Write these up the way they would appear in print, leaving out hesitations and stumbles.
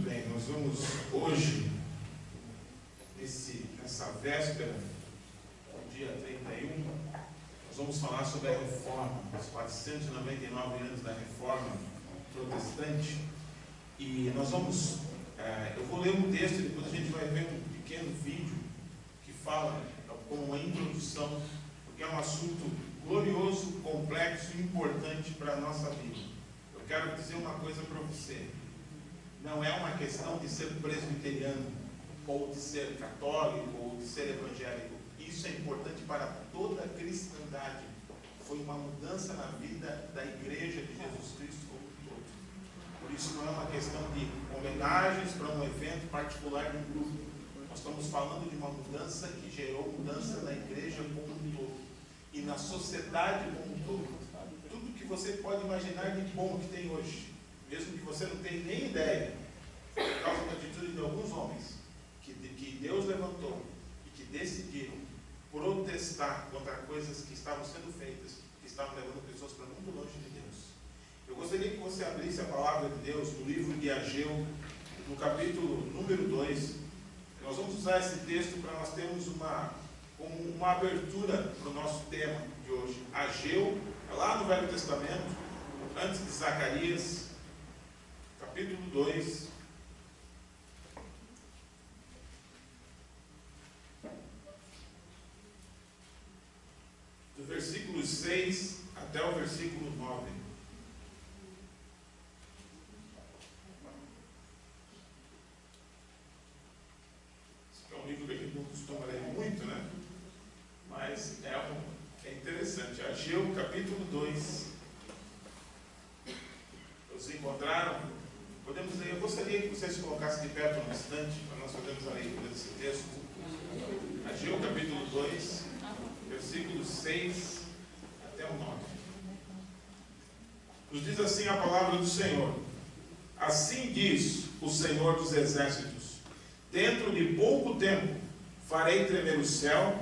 bem, nós vamos hoje, nessa véspera, do dia 31, nós vamos falar sobre a Reforma, os 499 anos da Reforma Protestante. E nós vamos, eu vou ler um texto e depois a gente vai ver um pequeno vídeo que fala como uma introdução, porque é um assunto glorioso, complexo e importante para a nossa vida. Eu quero dizer uma coisa para você. Não é uma questão de ser presbiteriano, ou de ser católico, ou de ser evangélico. Isso é importante para toda a cristandade. Foi uma mudança na vida da Igreja de Jesus Cristo como um todo. Por isso não é uma questão de homenagens para um evento particular de um grupo. Nós estamos falando de uma mudança que gerou mudança na Igreja como um todo. E na sociedade como um todo. Tudo que você pode imaginar de bom que tem hoje. Mesmo que você não tenha nem ideia, por causa da atitude de alguns homens que Deus levantou e que decidiram protestar contra coisas que estavam sendo feitas, que estavam levando pessoas para muito longe de Deus. Eu gostaria que você abrisse a palavra de Deus no livro de Ageu, no capítulo número 2. Nós vamos usar esse texto para nós termos uma abertura para o nosso tema de hoje. Ageu, lá no Velho Testamento, antes de Zacarias, capítulo 2, do versículo 6 até o versículo 9. Esse é um livro que a gente não costuma ler muito, né? Mas é interessante. Ageu, capítulo 2. Vocês encontraram? Podemos ler. Eu gostaria que vocês se colocassem de pé por um instante, para nós fazermos a leitura desse texto. Ageu, capítulo 2, versículos 6 até o 9. Nos diz assim a palavra do Senhor: assim diz o Senhor dos Exércitos: dentro de pouco tempo farei tremer o céu,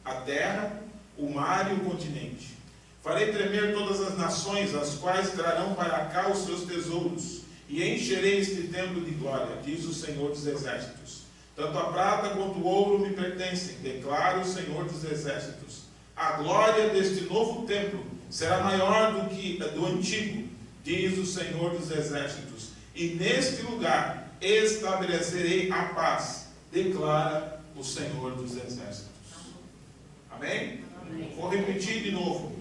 a terra, o mar e o continente. Farei tremer todas as nações, as quais trarão para cá os seus tesouros, e encherei este templo de glória, diz o Senhor dos Exércitos. Tanto a prata quanto o ouro me pertencem, declara o Senhor dos Exércitos. A glória deste novo templo será maior do que a do antigo, diz o Senhor dos Exércitos. E neste lugar estabelecerei a paz, declara o Senhor dos Exércitos. Amém? Amém. Vou repetir de novo.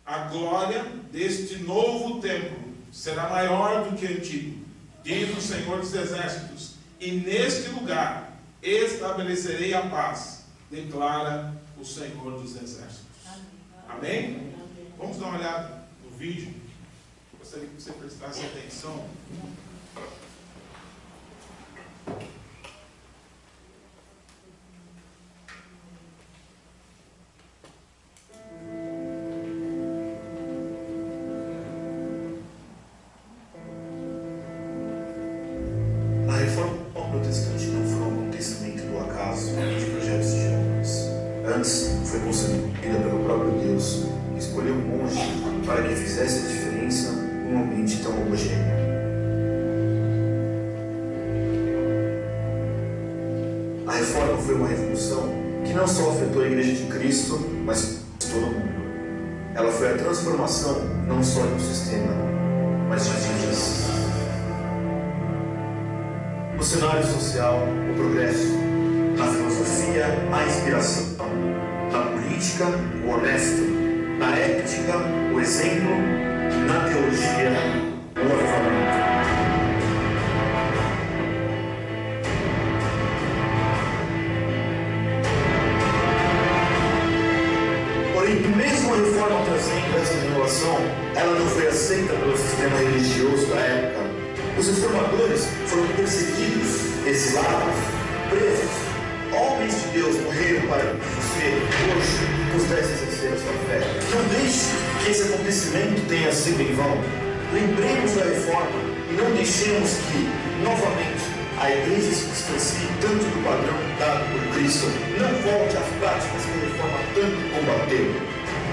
A glória deste novo templo será maior do que o antigo, diz o Senhor dos Exércitos. E neste lugar estabelecerei a paz, declara o Senhor dos Exércitos. Amém? Vamos dar uma olhada no vídeo. Gostaria que você prestasse atenção. Foi concebida pelo próprio Deus, que escolheu um monge para que fizesse a diferença em um ambiente tão homogêneo. A reforma foi uma revolução que não só afetou a Igreja de Cristo, mas todo o mundo. Ela foi a transformação não só de um sistema, mas de vidas. No cenário social, o progresso. Na filosofia, a inspiração. Na política, o honesto. Na ética, o exemplo. Na teologia, o avivamento. Porém, mesmo a reforma trazendo essa renovação, ela não foi aceita pelo sistema religioso da época. Os reformadores foram perseguidos, exilados, presos. Homens de Deus morreram para que você hoje pudesse exercer a sua fé. Não deixe que esse acontecimento tenha sido em vão. Lembremos da reforma e não deixemos que, novamente, a igreja se distancie tanto do padrão dado por Cristo. Não volte às práticas que a reforma tanto combateu.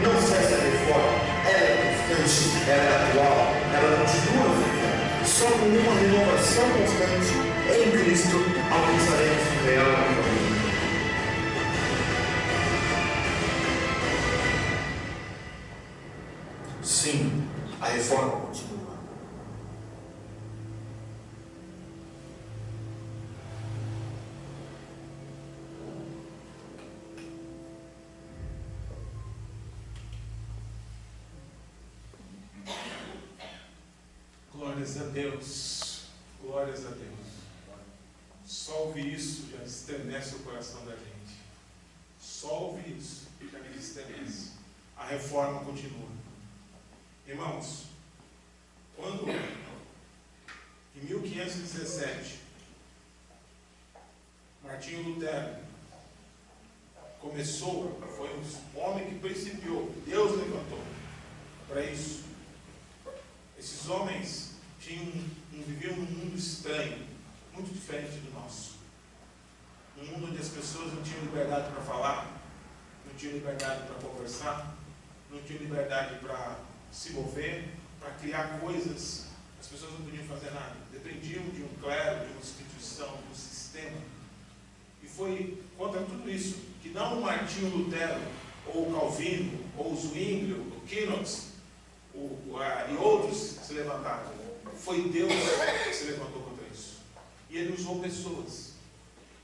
Não cesse a reforma. Ela é constante, ela é atual, ela continua vivendo. Só com uma renovação constante em Cristo alcançaremos o real avivamento. Sim, a reforma continua. Glórias a Deus, glórias a Deus. Só ouvir isso já estremece o coração da gente. Só ouvir isso já me estremece. A reforma continua. Irmãos, quando em 1517 Martinho Lutero começou, foi um homem que principiou, Deus levantou para isso. Esses homens viviam num mundo estranho, muito diferente do nosso. Um mundo onde as pessoas não tinham liberdade para falar, não tinham liberdade para conversar, não tinham liberdade para se mover, para criar coisas. As pessoas não podiam fazer nada. Dependiam de um clero, de uma instituição, de um sistema. E foi contra tudo isso que não o Martinho Lutero, ou o Calvino, ou o Zwinglio, o Knox, e outros se levantaram. Foi Deus que se levantou contra isso. E Ele usou pessoas.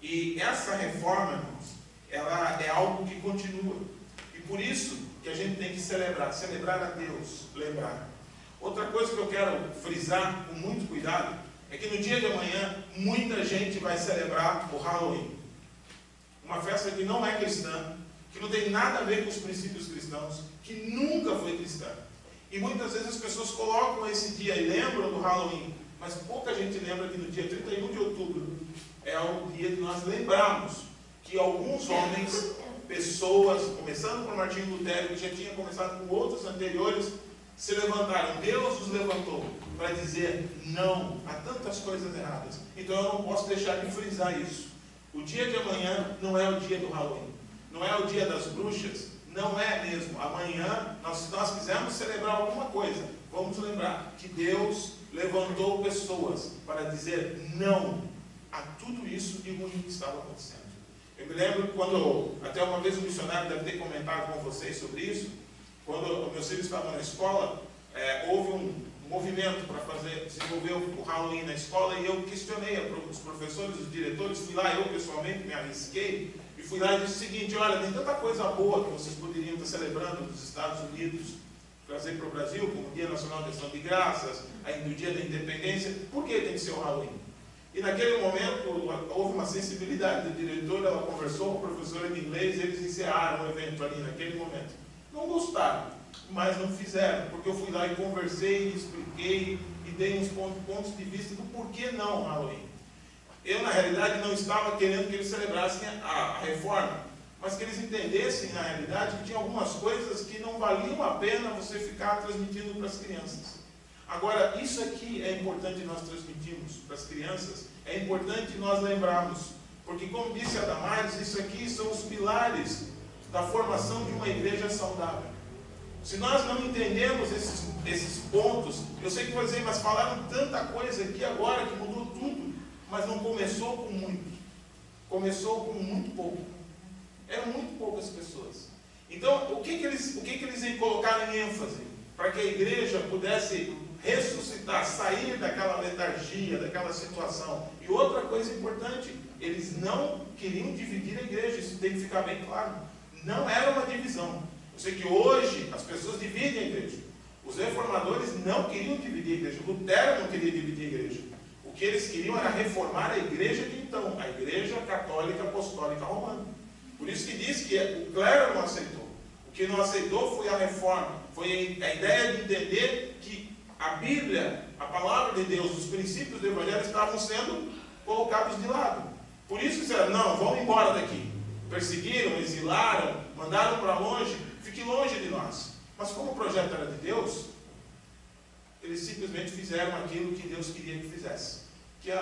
E essa reforma, irmãos, ela é algo que continua. E por isso que a gente tem que celebrar a Deus, lembrar. Outra coisa que eu quero frisar com muito cuidado é que no dia de amanhã muita gente vai celebrar o Halloween. Uma festa que não é cristã, que não tem nada a ver com os princípios cristãos, que nunca foi cristã. E muitas vezes as pessoas colocam esse dia e lembram do Halloween, mas pouca gente lembra que no dia 31 de outubro é o dia de nós lembrarmos que alguns homens, pessoas, começando por Martinho Lutero, que já tinha começado com outros anteriores, se levantaram. Deus os levantou para dizer não a tantas coisas erradas. Então eu não posso deixar de frisar isso. O dia de amanhã não é o dia do Halloween, não é o dia das bruxas, não é mesmo. Amanhã, se nós quisermos celebrar alguma coisa, vamos lembrar que Deus levantou pessoas para dizer não a tudo isso de ruim que estava acontecendo. Eu me lembro quando, até uma vez o missionário deve ter comentado com vocês sobre isso, quando meus filhos estavam na escola, houve um movimento para desenvolver o Halloween na escola, e eu questionei os professores, os diretores, fui lá, eu pessoalmente me arrisquei, e fui lá e disse o seguinte: olha, tem tanta coisa boa que vocês poderiam estar celebrando nos Estados Unidos, trazer para o Brasil, como o Dia Nacional de Ação de Graças, ainda o Dia da Independência, por que tem que ser o Halloween? E naquele momento houve uma sensibilidade do diretor, ela conversou com a professora de inglês, e eles encerraram o evento ali naquele momento. Não gostaram, mas não fizeram, porque eu fui lá e conversei, expliquei e dei uns pontos de vista do porquê não Halloween. Eu, na realidade, não estava querendo que eles celebrassem a reforma, mas que eles entendessem, na realidade, que tinha algumas coisas que não valiam a pena você ficar transmitindo para as crianças. Agora, isso aqui é importante nós transmitirmos para as crianças, é importante nós lembrarmos, porque, como disse a Damares, isso aqui são os pilares da formação de uma igreja saudável. Se nós não entendemos esses pontos, eu sei que vou dizer, mas falaram tanta coisa aqui agora que mudou tudo, mas não começou com muito, começou com muito pouco. Eram muito poucas pessoas. Então, o que eles colocaram em ênfase? Para que a igreja pudesse ressuscitar, sair daquela letargia, daquela situação. E outra coisa importante, eles não queriam dividir a igreja, isso tem que ficar bem claro. Não era uma divisão. Eu sei que hoje as pessoas dividem a igreja. Os reformadores não queriam dividir a igreja. Lutero não queria dividir a igreja. O que eles queriam era reformar a igreja de então, a igreja católica apostólica romana. Por isso que diz que o clero não aceitou. O que não aceitou foi a reforma. Foi a ideia de entender que a Bíblia, a palavra de Deus, os princípios do Evangelho estavam sendo colocados de lado. Por isso disseram, não, vamos embora daqui. Perseguiram, exilaram, mandaram para longe, fique longe de nós. Mas como o projeto era de Deus, eles simplesmente fizeram aquilo que Deus queria que fizesse. Que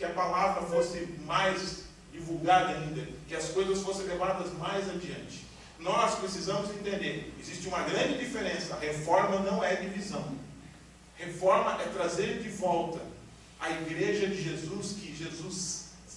a palavra fosse mais divulgada ainda, que as coisas fossem levadas mais adiante. Nós precisamos entender, existe uma grande diferença, a reforma não é divisão. Reforma é trazer de volta a igreja de Jesus,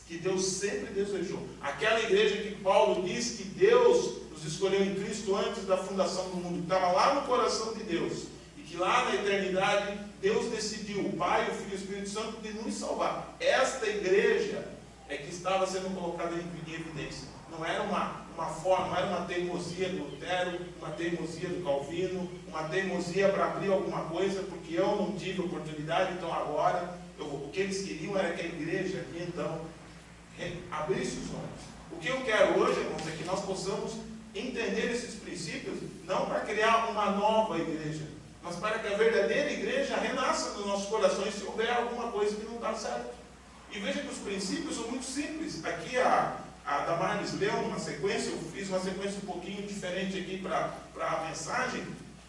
que Deus sempre desejou. Aquela igreja que Paulo diz que Deus nos escolheu em Cristo antes da fundação do mundo, que estava lá no coração de Deus, e que lá na eternidade Deus decidiu, o Pai, o Filho e o Espírito Santo, de nos salvar. Esta igreja é que estava sendo colocada em evidência. Não era uma forma, não era uma teimosia do Lutero, uma teimosia do Calvino, uma teimosia para abrir alguma coisa, porque eu não tive oportunidade, então agora, o que eles queriam era que a igreja aqui então abrisse os olhos. O que eu quero hoje, irmãos, é que nós possamos entender esses princípios, não para criar uma nova igreja, mas para que a verdadeira igreja renasça nos nossos corações se houver alguma coisa que não está certo. E veja que os princípios são muito simples. Aqui a Damares leu uma sequência, eu fiz uma sequência um pouquinho diferente aqui para a mensagem.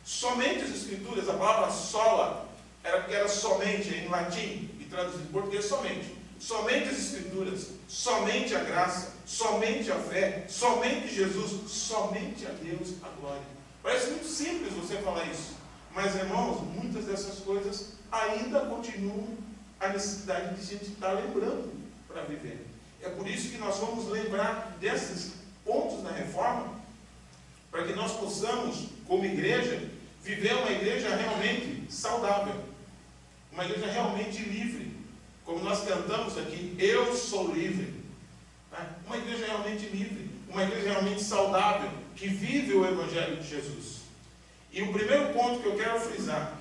Somente as Escrituras, a palavra sola, era somente em latim, e traduzido em português somente. Somente as Escrituras, somente a graça, somente a fé, somente Jesus, somente a Deus a glória. Parece muito simples você falar isso, mas irmãos, muitas dessas coisas ainda continuam a necessidade de a gente estar lembrando para viver. É por isso que nós vamos lembrar desses pontos da reforma, para que nós possamos, como igreja, viver uma igreja realmente saudável, uma igreja realmente livre, como nós cantamos aqui, eu sou livre. Uma igreja realmente livre, uma igreja realmente saudável, que vive o Evangelho de Jesus. E o primeiro ponto que eu quero frisar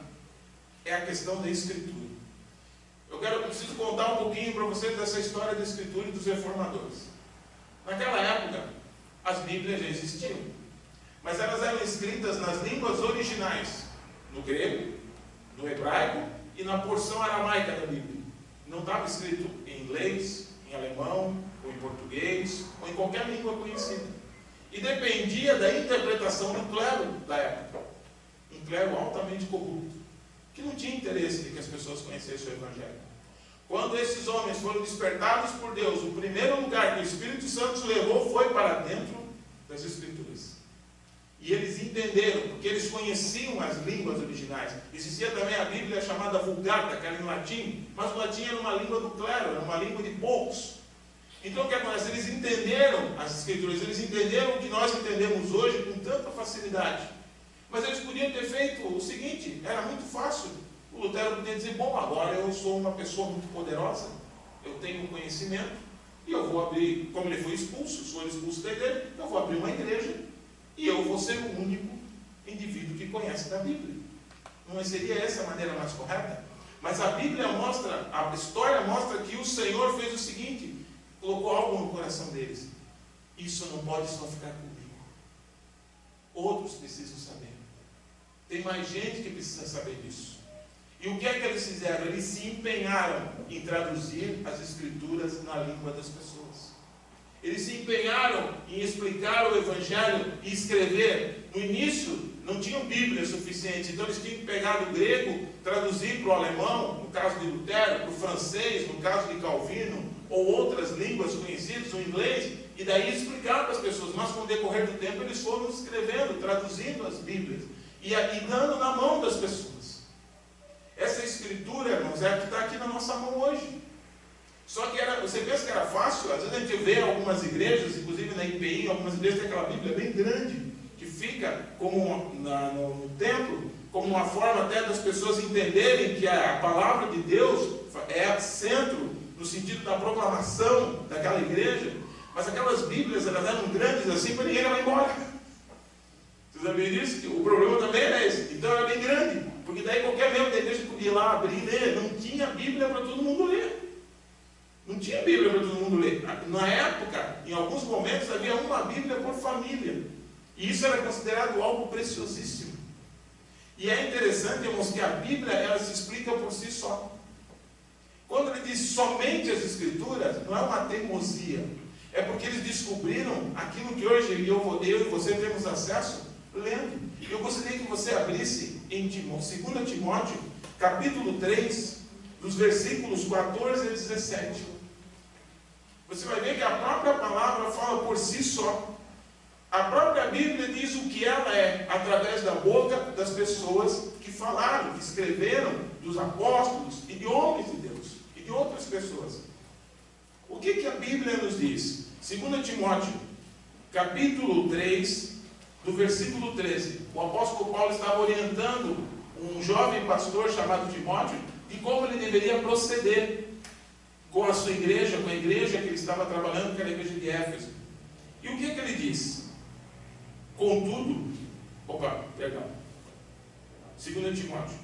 é a questão da Escritura. Eu preciso contar um pouquinho para vocês dessa história da Escritura e dos reformadores. Naquela época, as Bíblias já existiam, mas elas eram escritas nas línguas originais, no grego, no hebraico e na porção aramaica da Bíblia. Não estava escrito em inglês, em alemão, ou em português, ou em qualquer língua conhecida. E dependia da interpretação do clero da época. Um clero altamente corrupto, que não tinha interesse de que as pessoas conhecessem o Evangelho. Quando esses homens foram despertados por Deus, o primeiro lugar que o Espírito Santo os levou foi para dentro das Escrituras. E eles entenderam, porque eles conheciam as línguas originais. Existia também a Bíblia chamada Vulgata, que era em latim, mas o latim era uma língua do clero, era uma língua de poucos. Então o que acontece? Eles entenderam as Escrituras, eles entenderam o que nós entendemos hoje com tanta facilidade. Mas eles podiam ter feito o seguinte, era muito fácil. O Lutero podia dizer, bom, agora eu sou uma pessoa muito poderosa, eu tenho conhecimento, e eu vou abrir, como ele foi expulso, sou expulso da igreja, eu vou abrir uma igreja, e eu vou ser o único indivíduo que conhece da Bíblia. Não seria essa a maneira mais correta? Mas a Bíblia mostra, a história mostra que o Senhor fez o seguinte, colocou algo no coração deles. Isso não pode só ficar comigo. Outros precisam saber. Tem mais gente que precisa saber disso. E o que é que eles fizeram? Eles se empenharam em traduzir as Escrituras na língua das pessoas. Eles se empenharam em explicar o Evangelho e escrever. No início, não tinham Bíblia suficiente, então eles tinham que pegar do grego, traduzir para o alemão, no caso de Lutero, para o francês, no caso de Calvino, ou outras línguas conhecidas, o inglês, e daí explicar para as pessoas. Mas com o decorrer do tempo, eles foram escrevendo, traduzindo as Bíblias, e dando na mão das pessoas. Essa Escritura, irmãos, é a que está aqui na nossa mão hoje. Só que você pensa que era fácil? Às vezes a gente vê algumas igrejas, inclusive na IPI, algumas igrejas têm aquela Bíblia bem grande, que fica como no templo, como uma forma até das pessoas entenderem que a palavra de Deus é centro, no sentido da proclamação daquela igreja. Mas aquelas Bíblias, elas eram grandes assim, para ninguém levar embora. Vocês sabiam disso? O problema também era esse. Então era bem grande, porque daí qualquer membro da igreja podia ir lá abrir e ler. Não tinha Bíblia para todo mundo ler. Não tinha Bíblia para todo mundo ler. Na época, em alguns momentos, havia uma Bíblia por família. E isso era considerado algo preciosíssimo. E é interessante, irmãos, que a Bíblia, ela se explica por si só. Quando ele diz somente as Escrituras, não é uma teimosia. É porque eles descobriram aquilo que hoje eu e você temos acesso lendo. Eu gostaria que você abrisse em 2 Timóteo, capítulo 3, dos versículos 14 a 17. Você vai ver que a própria palavra fala por si só. A própria Bíblia diz o que ela é, através da boca das pessoas que falaram, que escreveram, dos apóstolos e de homens de Deus, e de outras pessoas. O que a Bíblia nos diz? 2 Timóteo, capítulo 3, do versículo 13. O apóstolo Paulo estava orientando um jovem pastor chamado Timóteo de como ele deveria proceder com a sua igreja, com a igreja que ele estava trabalhando, que era a igreja de Éfeso. E o que ele diz? Contudo, 2 Timóteo,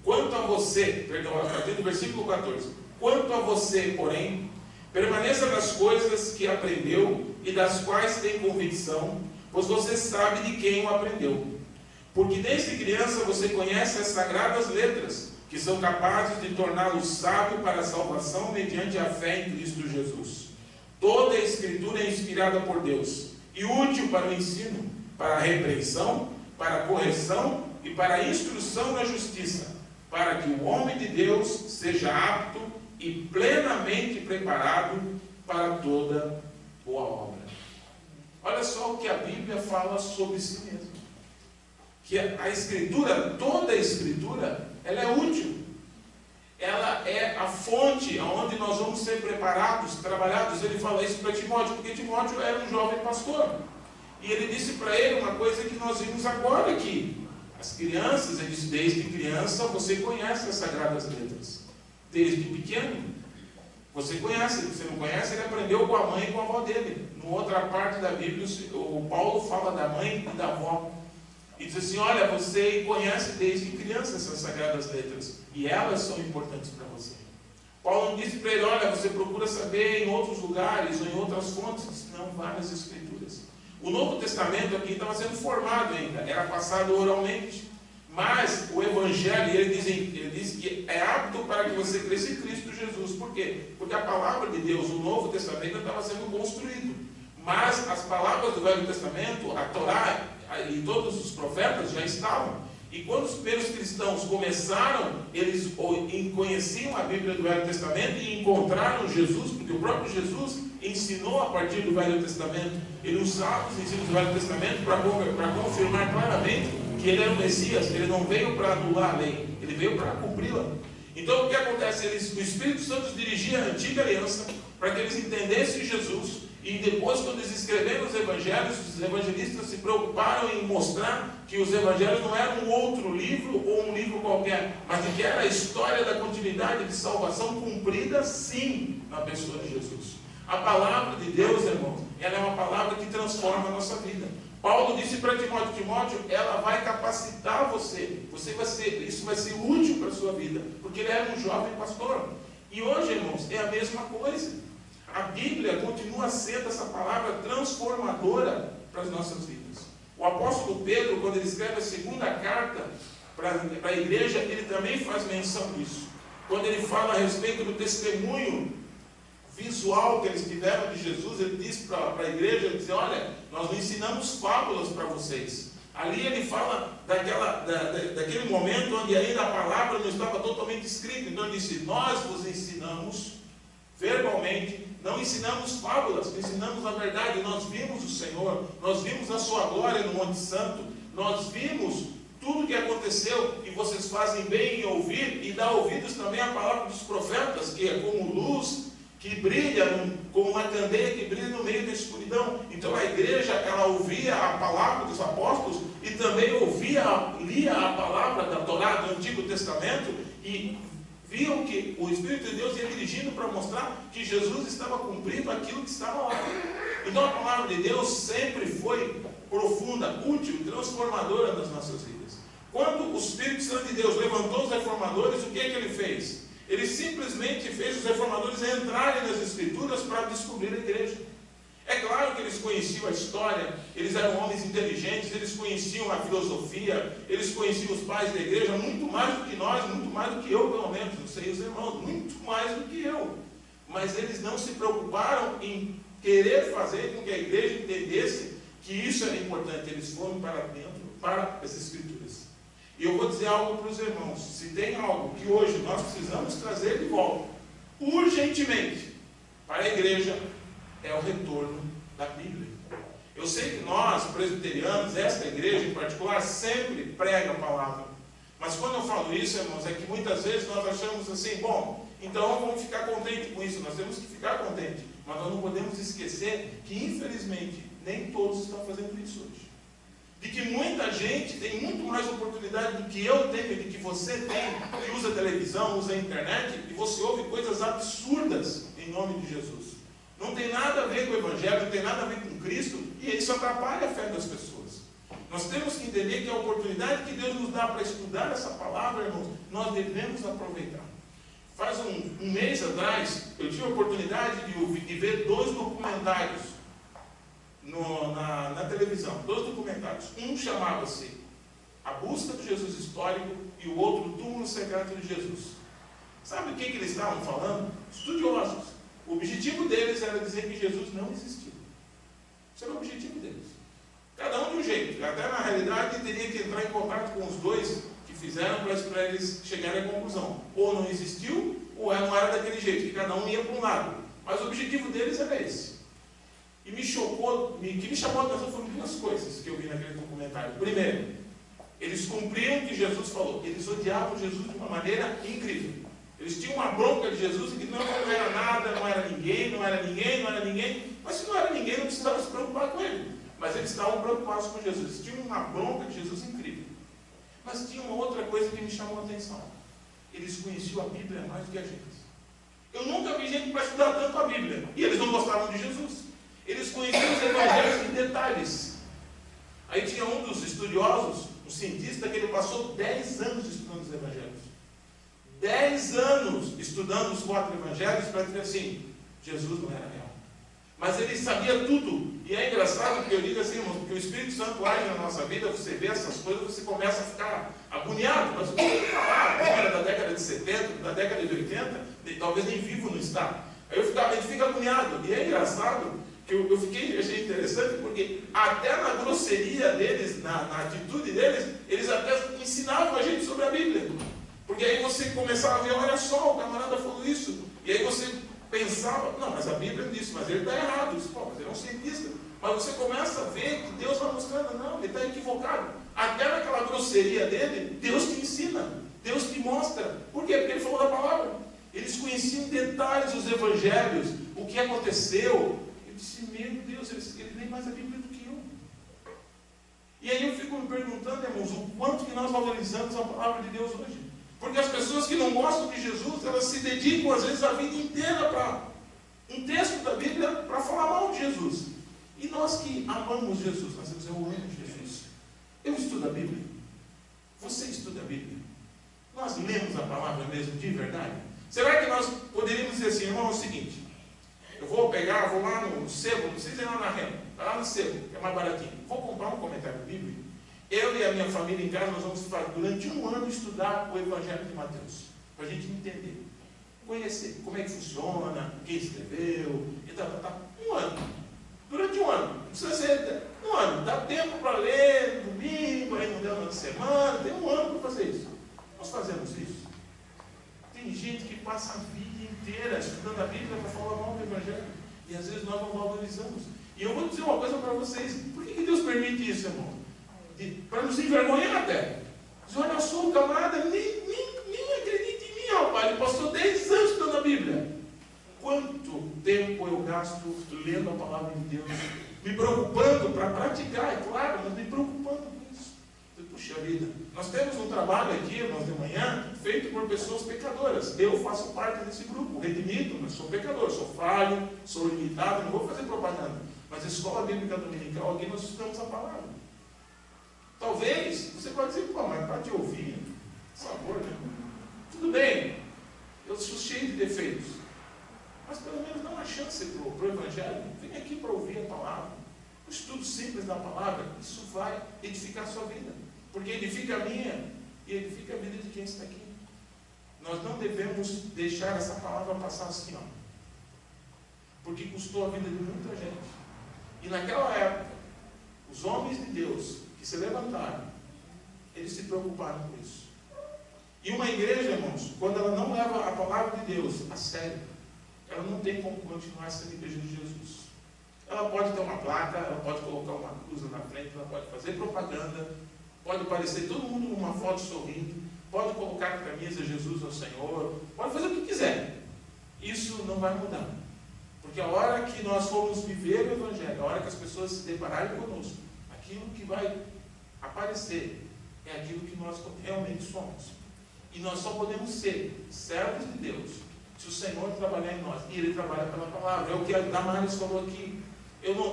quanto a você, a partir do versículo 14, quanto a você, porém, permaneça nas coisas que aprendeu e das quais tem convicção, pois você sabe de quem o aprendeu. Porque desde criança você conhece as sagradas letras, que são capazes de torná-lo sábio para a salvação mediante a fé em Cristo Jesus. Toda a Escritura é inspirada por Deus e útil para o ensino, para a repreensão, para a correção e para a instrução na justiça, para que o homem de Deus seja apto e plenamente preparado para toda boa obra. Olha só o que a Bíblia fala sobre si mesma. Que a Escritura, toda a Escritura, ela é útil. Ela é a fonte onde nós vamos ser preparados, trabalhados. Ele fala isso para Timóteo, porque Timóteo era um jovem pastor. E ele disse para ele uma coisa que nós vimos agora aqui. As crianças, ele disse, desde criança você conhece as sagradas letras. Desde pequeno. Você conhece, se você não conhece, ele aprendeu com a mãe e com a avó dele. Numa outra parte da Bíblia, o Paulo fala da mãe e da avó. E diz assim, olha, você conhece desde criança essas sagradas letras. E elas são importantes para você. Paulo não disse para ele, olha, você procura saber em outros lugares ou em outras fontes. Disse, não, várias escrituras. O Novo Testamento aqui estava sendo formado ainda, era passado oralmente. Mas o Evangelho, ele diz que é apto para que você cresça em Cristo Jesus. Por quê? Porque a palavra de Deus, o Novo Testamento, estava sendo construído. Mas as palavras do Velho Testamento, a Torá e todos os profetas já estavam. E quando os primeiros cristãos começaram, eles conheciam a Bíblia do Velho Testamento e encontraram Jesus, porque o próprio Jesus ensinou a partir do Velho Testamento. Ele usava os ensinos do Velho Testamento para confirmar claramente que ele era o Messias. Ele não veio para anular a lei, ele veio para cumpri-la. Então o que acontece? O Espírito Santo dirigia a antiga aliança para que eles entendessem Jesus. E depois, quando eles escreveram os evangelhos, os evangelistas se preocuparam em mostrar que os evangelhos não eram um outro livro ou um livro qualquer, mas que era a história da continuidade de salvação cumprida, sim, na pessoa de Jesus. A palavra de Deus, irmãos, ela é uma palavra que transforma a nossa vida. Paulo disse para Timóteo, ela vai capacitar você. Isso vai ser útil para a sua vida, porque ele era um jovem pastor. E hoje, irmãos, é a mesma coisa. A Bíblia continua sendo essa palavra transformadora para as nossas vidas. O apóstolo Pedro, quando ele escreve a segunda carta para a igreja, ele também faz menção disso. Quando ele fala a respeito do testemunho visual que eles tiveram de Jesus, ele diz para a igreja, ele diz, olha, nós não ensinamos fábulas para vocês. Ali ele fala daquele momento onde ainda a palavra não estava totalmente escrita. Então ele disse, nós vos ensinamos verbalmente, não ensinamos fábulas, ensinamos a verdade. Nós vimos o Senhor, nós vimos a sua glória no Monte Santo, nós vimos tudo o que aconteceu, e vocês fazem bem em ouvir e dar ouvidos também à palavra dos profetas, que é como luz que brilha, como uma candeia que brilha no meio da escuridão. Então a igreja, ela ouvia a palavra dos apóstolos e também lia a palavra da Torá do Antigo Testamento e viam que o Espírito de Deus ia dirigindo para mostrar que Jesus estava cumprindo aquilo que estava lá. Então a palavra de Deus sempre foi profunda, útil, transformadora nas nossas vidas. Quando o Espírito Santo de Deus levantou os reformadores, o que é que ele fez? Ele simplesmente fez os reformadores entrarem nas Escrituras para descobrir a igreja. É claro que eles conheciam a história, eles eram homens inteligentes, eles conheciam a filosofia, eles conheciam os pais da igreja, muito mais do que nós, muito mais do que eu, pelo menos, não sei os irmãos, muito mais do que eu. Mas eles não se preocuparam em querer fazer com que a igreja entendesse que isso era importante. Eles foram para dentro, para as Escrituras. E eu vou dizer algo para os irmãos, se tem algo que hoje nós precisamos trazer de volta, urgentemente, para a igreja, é o retorno da Bíblia. Eu sei que nós, presbiterianos, esta igreja em particular, sempre prega a palavra. Mas quando eu falo isso, irmãos, é que muitas vezes nós achamos assim, bom, então vamos ficar contentes com isso, nós temos que ficar contentes. Mas nós não podemos esquecer que, infelizmente, nem todos estão fazendo isso hoje. De que muita gente tem muito mais oportunidade do que eu tenho, do que você tem, que usa televisão, usa internet, e você ouve coisas absurdas em nome de Jesus. Não tem nada a ver com o Evangelho, não tem nada a ver com Cristo, e isso atrapalha a fé das pessoas. Nós temos que entender que a oportunidade que Deus nos dá para estudar essa palavra, irmãos, nós devemos aproveitar. Faz um mês atrás, eu tive a oportunidade de ver 2 documentários na televisão, 2 documentários. Um chamava-se A Busca do Jesus Histórico e o outro, O Túmulo Secreto de Jesus. Sabe o que eles estavam falando? Estudiosos. O objetivo deles era dizer que Jesus não existiu. Esse era o objetivo deles. Cada um de um jeito. Até na realidade teria que entrar em contato com os dois que fizeram para eles chegarem à conclusão. Ou não existiu, ou não era daquele jeito, que cada um ia para um lado. Mas o objetivo deles era esse. E me chocou, o que me chamou a atenção foram 2 coisas que eu vi naquele documentário. Primeiro, eles cumpriam o que Jesus falou. Eles odiavam Jesus de uma maneira incrível. Eles tinham uma bronca de Jesus e que não era nada, não era ninguém, não era ninguém, não era ninguém. Mas se não era ninguém, não precisava se preocupar com ele. Mas eles estavam preocupados com Jesus. Eles tinham uma bronca de Jesus incrível. Mas tinha uma outra coisa que me chamou a atenção. Eles conheciam a Bíblia mais do que a gente. Eu nunca vi gente para estudar tanto a Bíblia. E eles não gostavam de Jesus. Eles conheciam os evangelhos em detalhes. Aí tinha um dos estudiosos, um cientista, que ele passou 10 anos estudando os evangelhos. 10 anos estudando os 4 evangelhos para dizer assim, Jesus não era real. Mas ele sabia tudo. E é engraçado porque eu digo assim, irmãos, porque o Espírito Santo age na nossa vida, você vê essas coisas, você começa a ficar agoniado. Mas o que ele falar, como era da década de 70, da década de 80, talvez nem vivo não está. Aí a gente fica agoniado. E é engraçado que achei interessante, porque até na grosseria deles, na atitude deles, eles até ensinavam a gente sobre a Bíblia. Porque aí você começava a ver, olha só, o camarada falou isso. E aí você pensava, não, mas a Bíblia diz, mas ele está errado. Isso, pô, mas ele é um cientista. Mas você começa a ver que Deus vai mostrando, não, ele está equivocado. Até naquela grosseria dele, Deus te ensina, Deus te mostra. Por quê? Porque ele falou da palavra. Eles conheciam em detalhes os evangelhos, o que aconteceu. Eu disse, meu Deus, ele nem mais a Bíblia do que eu. E aí eu fico me perguntando, irmãos, o quanto que nós valorizamos a palavra de Deus hoje. Porque as pessoas que não gostam de Jesus, elas se dedicam às vezes a vida inteira para um texto da Bíblia para falar mal de Jesus. E nós que amamos Jesus, nós temos, eu amo Jesus. Eu estudo a Bíblia. Você estuda a Bíblia. Nós lemos a palavra mesmo de verdade. Será que nós poderíamos dizer assim, irmão, é o seguinte, eu vou lá no sebo, não precisa ir lá na renda, vai lá no sebo, que é mais baratinho. Vou comprar um comentário bíblico. Eu e a minha família em casa, nós vamos durante 1 ano estudar o Evangelho de Mateus, para a gente entender, conhecer como é que funciona, quem escreveu, e tal. 1 ano. Durante 1 ano. Não precisa ser 1 ano. Dá tempo para ler domingo, aí não deu na semana, tem 1 ano para fazer isso. Nós fazemos isso. Tem gente que passa a vida inteira estudando a Bíblia para falar mal do Evangelho. E às vezes nós não valorizamos. E eu vou dizer uma coisa para vocês. Por que Deus permite isso, irmão? Para nos envergonhar até. Diz, olha só, o camarada nem acredita em mim, rapaz. Ele passou 10 anos estudando a Bíblia. Quanto tempo eu gasto lendo a palavra de Deus? Me preocupando para praticar, é claro, mas me preocupando com isso. Puxa vida, nós temos um trabalho aqui, irmãos, de manhã, feito por pessoas pecadoras. Eu faço parte desse grupo, redimido, mas sou pecador, sou falho, sou limitado, não vou fazer propaganda. Mas a escola bíblica dominical, aqui nós estudamos a palavra. Talvez, você pode dizer, pô, mas para te ouvir, por favor, né? Tudo bem, eu sou cheio de defeitos, mas pelo menos dá uma chance para o Evangelho. Vem aqui para ouvir a palavra. O estudo simples da palavra, isso vai edificar a sua vida. Porque edifica a minha e edifica a vida de quem está aqui. Nós não devemos deixar essa palavra passar assim, ó. Porque custou a vida de muita gente. E naquela época, os homens de Deus que se levantaram, eles se preocuparam com isso. E uma igreja, irmãos, quando ela não leva a palavra de Deus a sério, ela não tem como continuar sendo igreja de Jesus. Ela pode ter uma placa, ela pode colocar uma cruz na frente, ela pode fazer propaganda, pode parecer todo mundo numa foto sorrindo, pode colocar a camisa Jesus ao Senhor, pode fazer o que quiser. Isso não vai mudar. Porque a hora que nós formos viver o Evangelho, a hora que as pessoas se depararem conosco, aquilo que vai aparecer é aquilo que nós realmente somos. E nós só podemos ser servos de Deus se o Senhor trabalhar em nós. E Ele trabalha pela palavra. É o que a Damares falou aqui.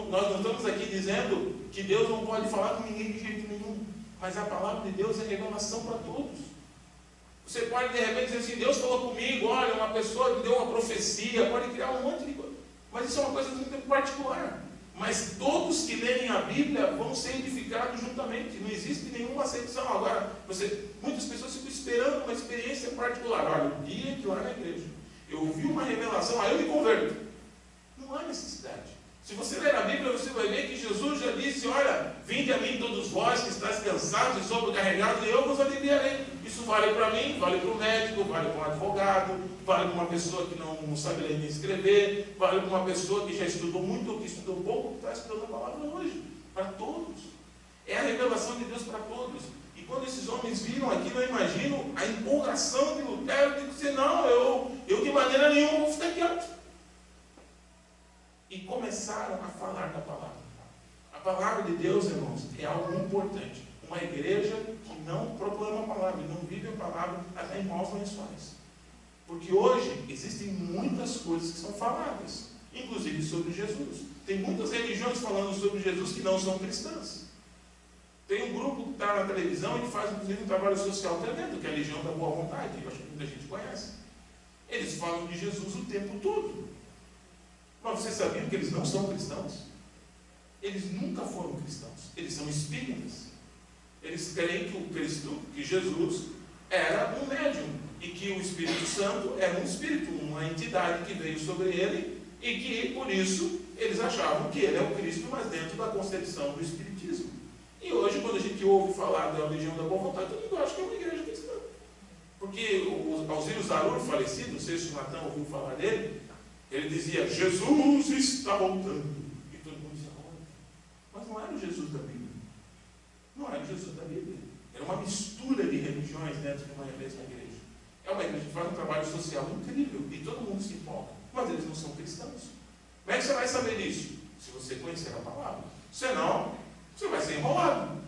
Nós não estamos aqui dizendo que Deus não pode falar com ninguém de jeito nenhum. Mas a palavra de Deus é revelação para todos. Você pode de repente dizer assim, Deus falou comigo, olha, uma pessoa que deu uma profecia, pode criar um monte de coisa. Mas isso é uma coisa muito particular. Mas todos que lerem a Bíblia vão ser edificados juntamente. Não existe nenhuma acepção. Agora, muitas pessoas ficam esperando uma experiência particular. Olha, o dia que lá na igreja eu ouvi uma revelação, aí eu me converto. Não há necessidade. Se você ler a Bíblia, você vai ver que Jesus já disse, olha, vinde a mim todos vós que estáis cansados e sobrecarregados, e eu vos aliviarei. Isso vale para mim, vale para o médico, vale para um advogado, vale para uma pessoa que não sabe ler nem escrever, vale para uma pessoa que já estudou muito ou que estudou pouco, que está estudando a palavra hoje. Para todos. É a revelação de Deus para todos. E quando esses homens viram aquilo, eu imagino a empolgação de Lutero de dizer, não, eu de maneira nenhuma vou ficar quieto. E começaram a falar da palavra. A palavra de Deus, irmãos, é algo importante. Uma igreja que não proclama a palavra, não vive a palavra, até em maus lençóis. Porque hoje existem muitas coisas que são faladas, inclusive sobre Jesus. Tem muitas religiões falando sobre Jesus que não são cristãs. Tem um grupo que está na televisão e que faz inclusive um trabalho social tremendo, que é a Legião da Boa Vontade, eu acho que muita gente conhece. Eles falam de Jesus o tempo todo. Mas vocês sabiam que eles não são cristãos? Eles nunca foram cristãos. Eles são espíritas. Eles creem que o Cristo, que Jesus, era um médium. E que o Espírito Santo era um espírito, uma entidade que veio sobre ele. E que, por isso, eles achavam que ele é o Cristo, mas dentro da concepção do Espiritismo. E hoje, quando a gente ouve falar da Legião da Boa Vontade, todo mundo acha que é uma igreja cristã. Porque o Alziro Zarur, falecido, não sei se o Natan ouviu falar dele, ele dizia, Jesus está voltando. E todo mundo dizia, olha. Mas não era o Jesus da Bíblia. Não era o Jesus da Bíblia. Era uma mistura de religiões dentro de uma mesma igreja. É uma igreja que faz um trabalho social incrível. E todo mundo se empolga. Mas eles não são cristãos. Como é que você vai saber disso? Se você conhecer a palavra. Senão, você vai ser enrolado.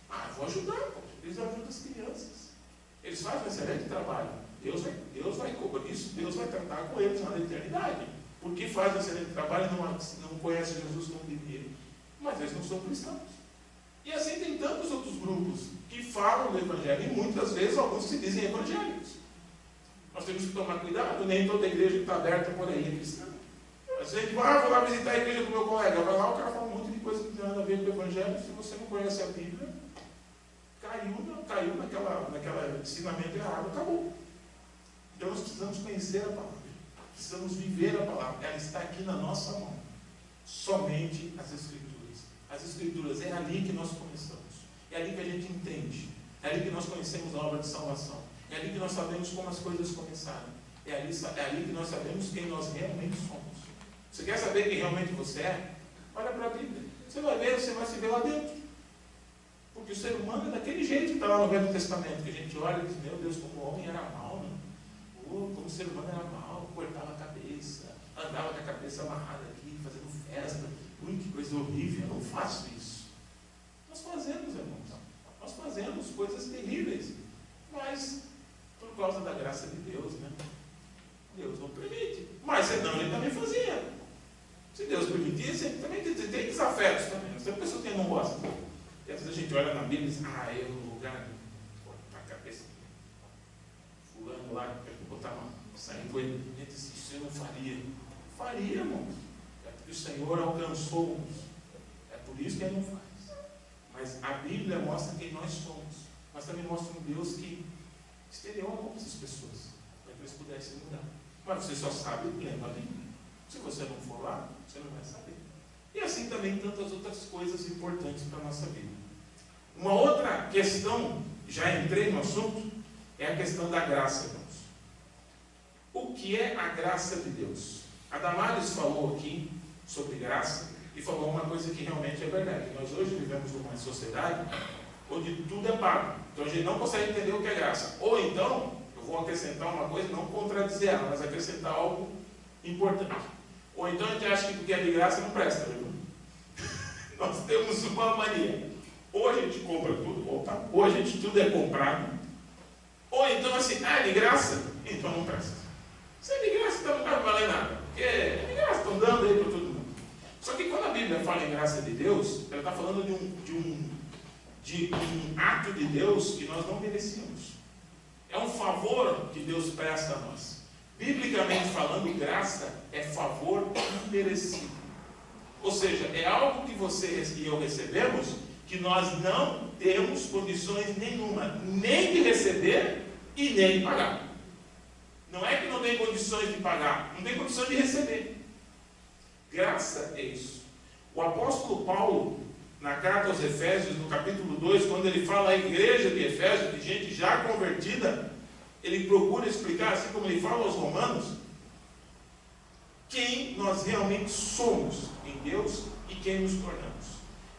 Eu vou ajudar. Pô. Eles ajudam as crianças. Eles fazem um excelente trabalho. Deus vai cobrar isso, Deus vai tratar com eles na eternidade. Porque faz um excelente trabalho e não conhece Jesus como deveria. Mas eles não são cristãos. E assim tem tantos outros grupos que falam do Evangelho, e muitas vezes alguns se dizem evangélicos. Nós temos que tomar cuidado, nem toda igreja que está aberta por aí é cristã. Às vezes, vou lá visitar a igreja do meu colega, vai lá, o cara fala um monte de coisa que não tem nada a ver com o Evangelho. Se você não conhece a Bíblia, caiu naquela ensinamento errado, acabou. Então nós precisamos conhecer a palavra, precisamos viver a palavra, ela está aqui na nossa mão, somente as Escrituras. As Escrituras é ali que nós começamos, é ali que a gente entende, é ali que nós conhecemos a obra de salvação, é ali que nós sabemos como as coisas começaram, é ali que nós sabemos quem nós realmente somos. Você quer saber quem realmente você é? Olha para a Bíblia, você vai se ver lá dentro. Porque o ser humano é daquele jeito que está lá no Velho Testamento, que a gente olha e diz, meu Deus, como o homem era mau, né? Como o ser humano era mau, cortava a cabeça, andava com a cabeça amarrada aqui, fazendo festa. Ui, que coisa horrível, eu não faço isso. Nós fazemos, irmãos. Nós fazemos coisas terríveis. Mas, por causa da graça de Deus, né? Deus não permite. Mas senão ele também fazia. Se Deus permitisse, ele também tem desafetos também. Se a pessoa não gosta. E às vezes a gente olha na Bíblia e diz, eu no lugar de cortar a cabeça fulano lá, botar uma sair com ele, ele disse, isso eu não faria. Faria, irmãos. É porque o Senhor alcançou-nos. É por isso que ele não faz. Mas a Bíblia mostra quem nós somos. Mas também mostra um Deus que estendeu a mão para essas pessoas, para que eles pudessem mudar. Mas você só sabe lendo a Bíblia. Se você não for lá, você não vai saber. E assim também tantas outras coisas importantes para a nossa vida. Uma outra questão, já entrei no assunto, é a questão da graça, irmãos. O que é a graça de Deus? A Damares falou aqui sobre graça, e falou uma coisa que realmente é verdade. Nós hoje vivemos numa sociedade onde tudo é pago. Então a gente não consegue entender o que é graça. Ou então, eu vou acrescentar uma coisa, não contradizer ela, mas acrescentar algo importante. Ou então a gente acha que porque é de graça não presta, viu? Nós temos uma mania. Ou a gente compra tudo, ou a gente tudo é comprado. Ou então assim, é de graça, então não presta. Se é de graça, então não vai valer nada. Porque é de graça, estão dando aí para todo mundo. Só que quando a Bíblia fala em graça de Deus, ela está falando de um ato de Deus que nós não merecíamos. É um favor que Deus presta a nós. Biblicamente falando, graça é favor imerecido. Ou seja, é algo que você e eu recebemos que nós não temos condições nenhuma, nem de receber e nem de pagar. Não é que não tem condições de pagar, não tem condições de receber. Graça é isso. O apóstolo Paulo, na carta aos Efésios, no capítulo 2, quando ele fala à igreja de Efésios, de gente já convertida, ele procura explicar, assim como ele fala aos romanos, quem nós realmente somos em Deus e quem nos tornamos.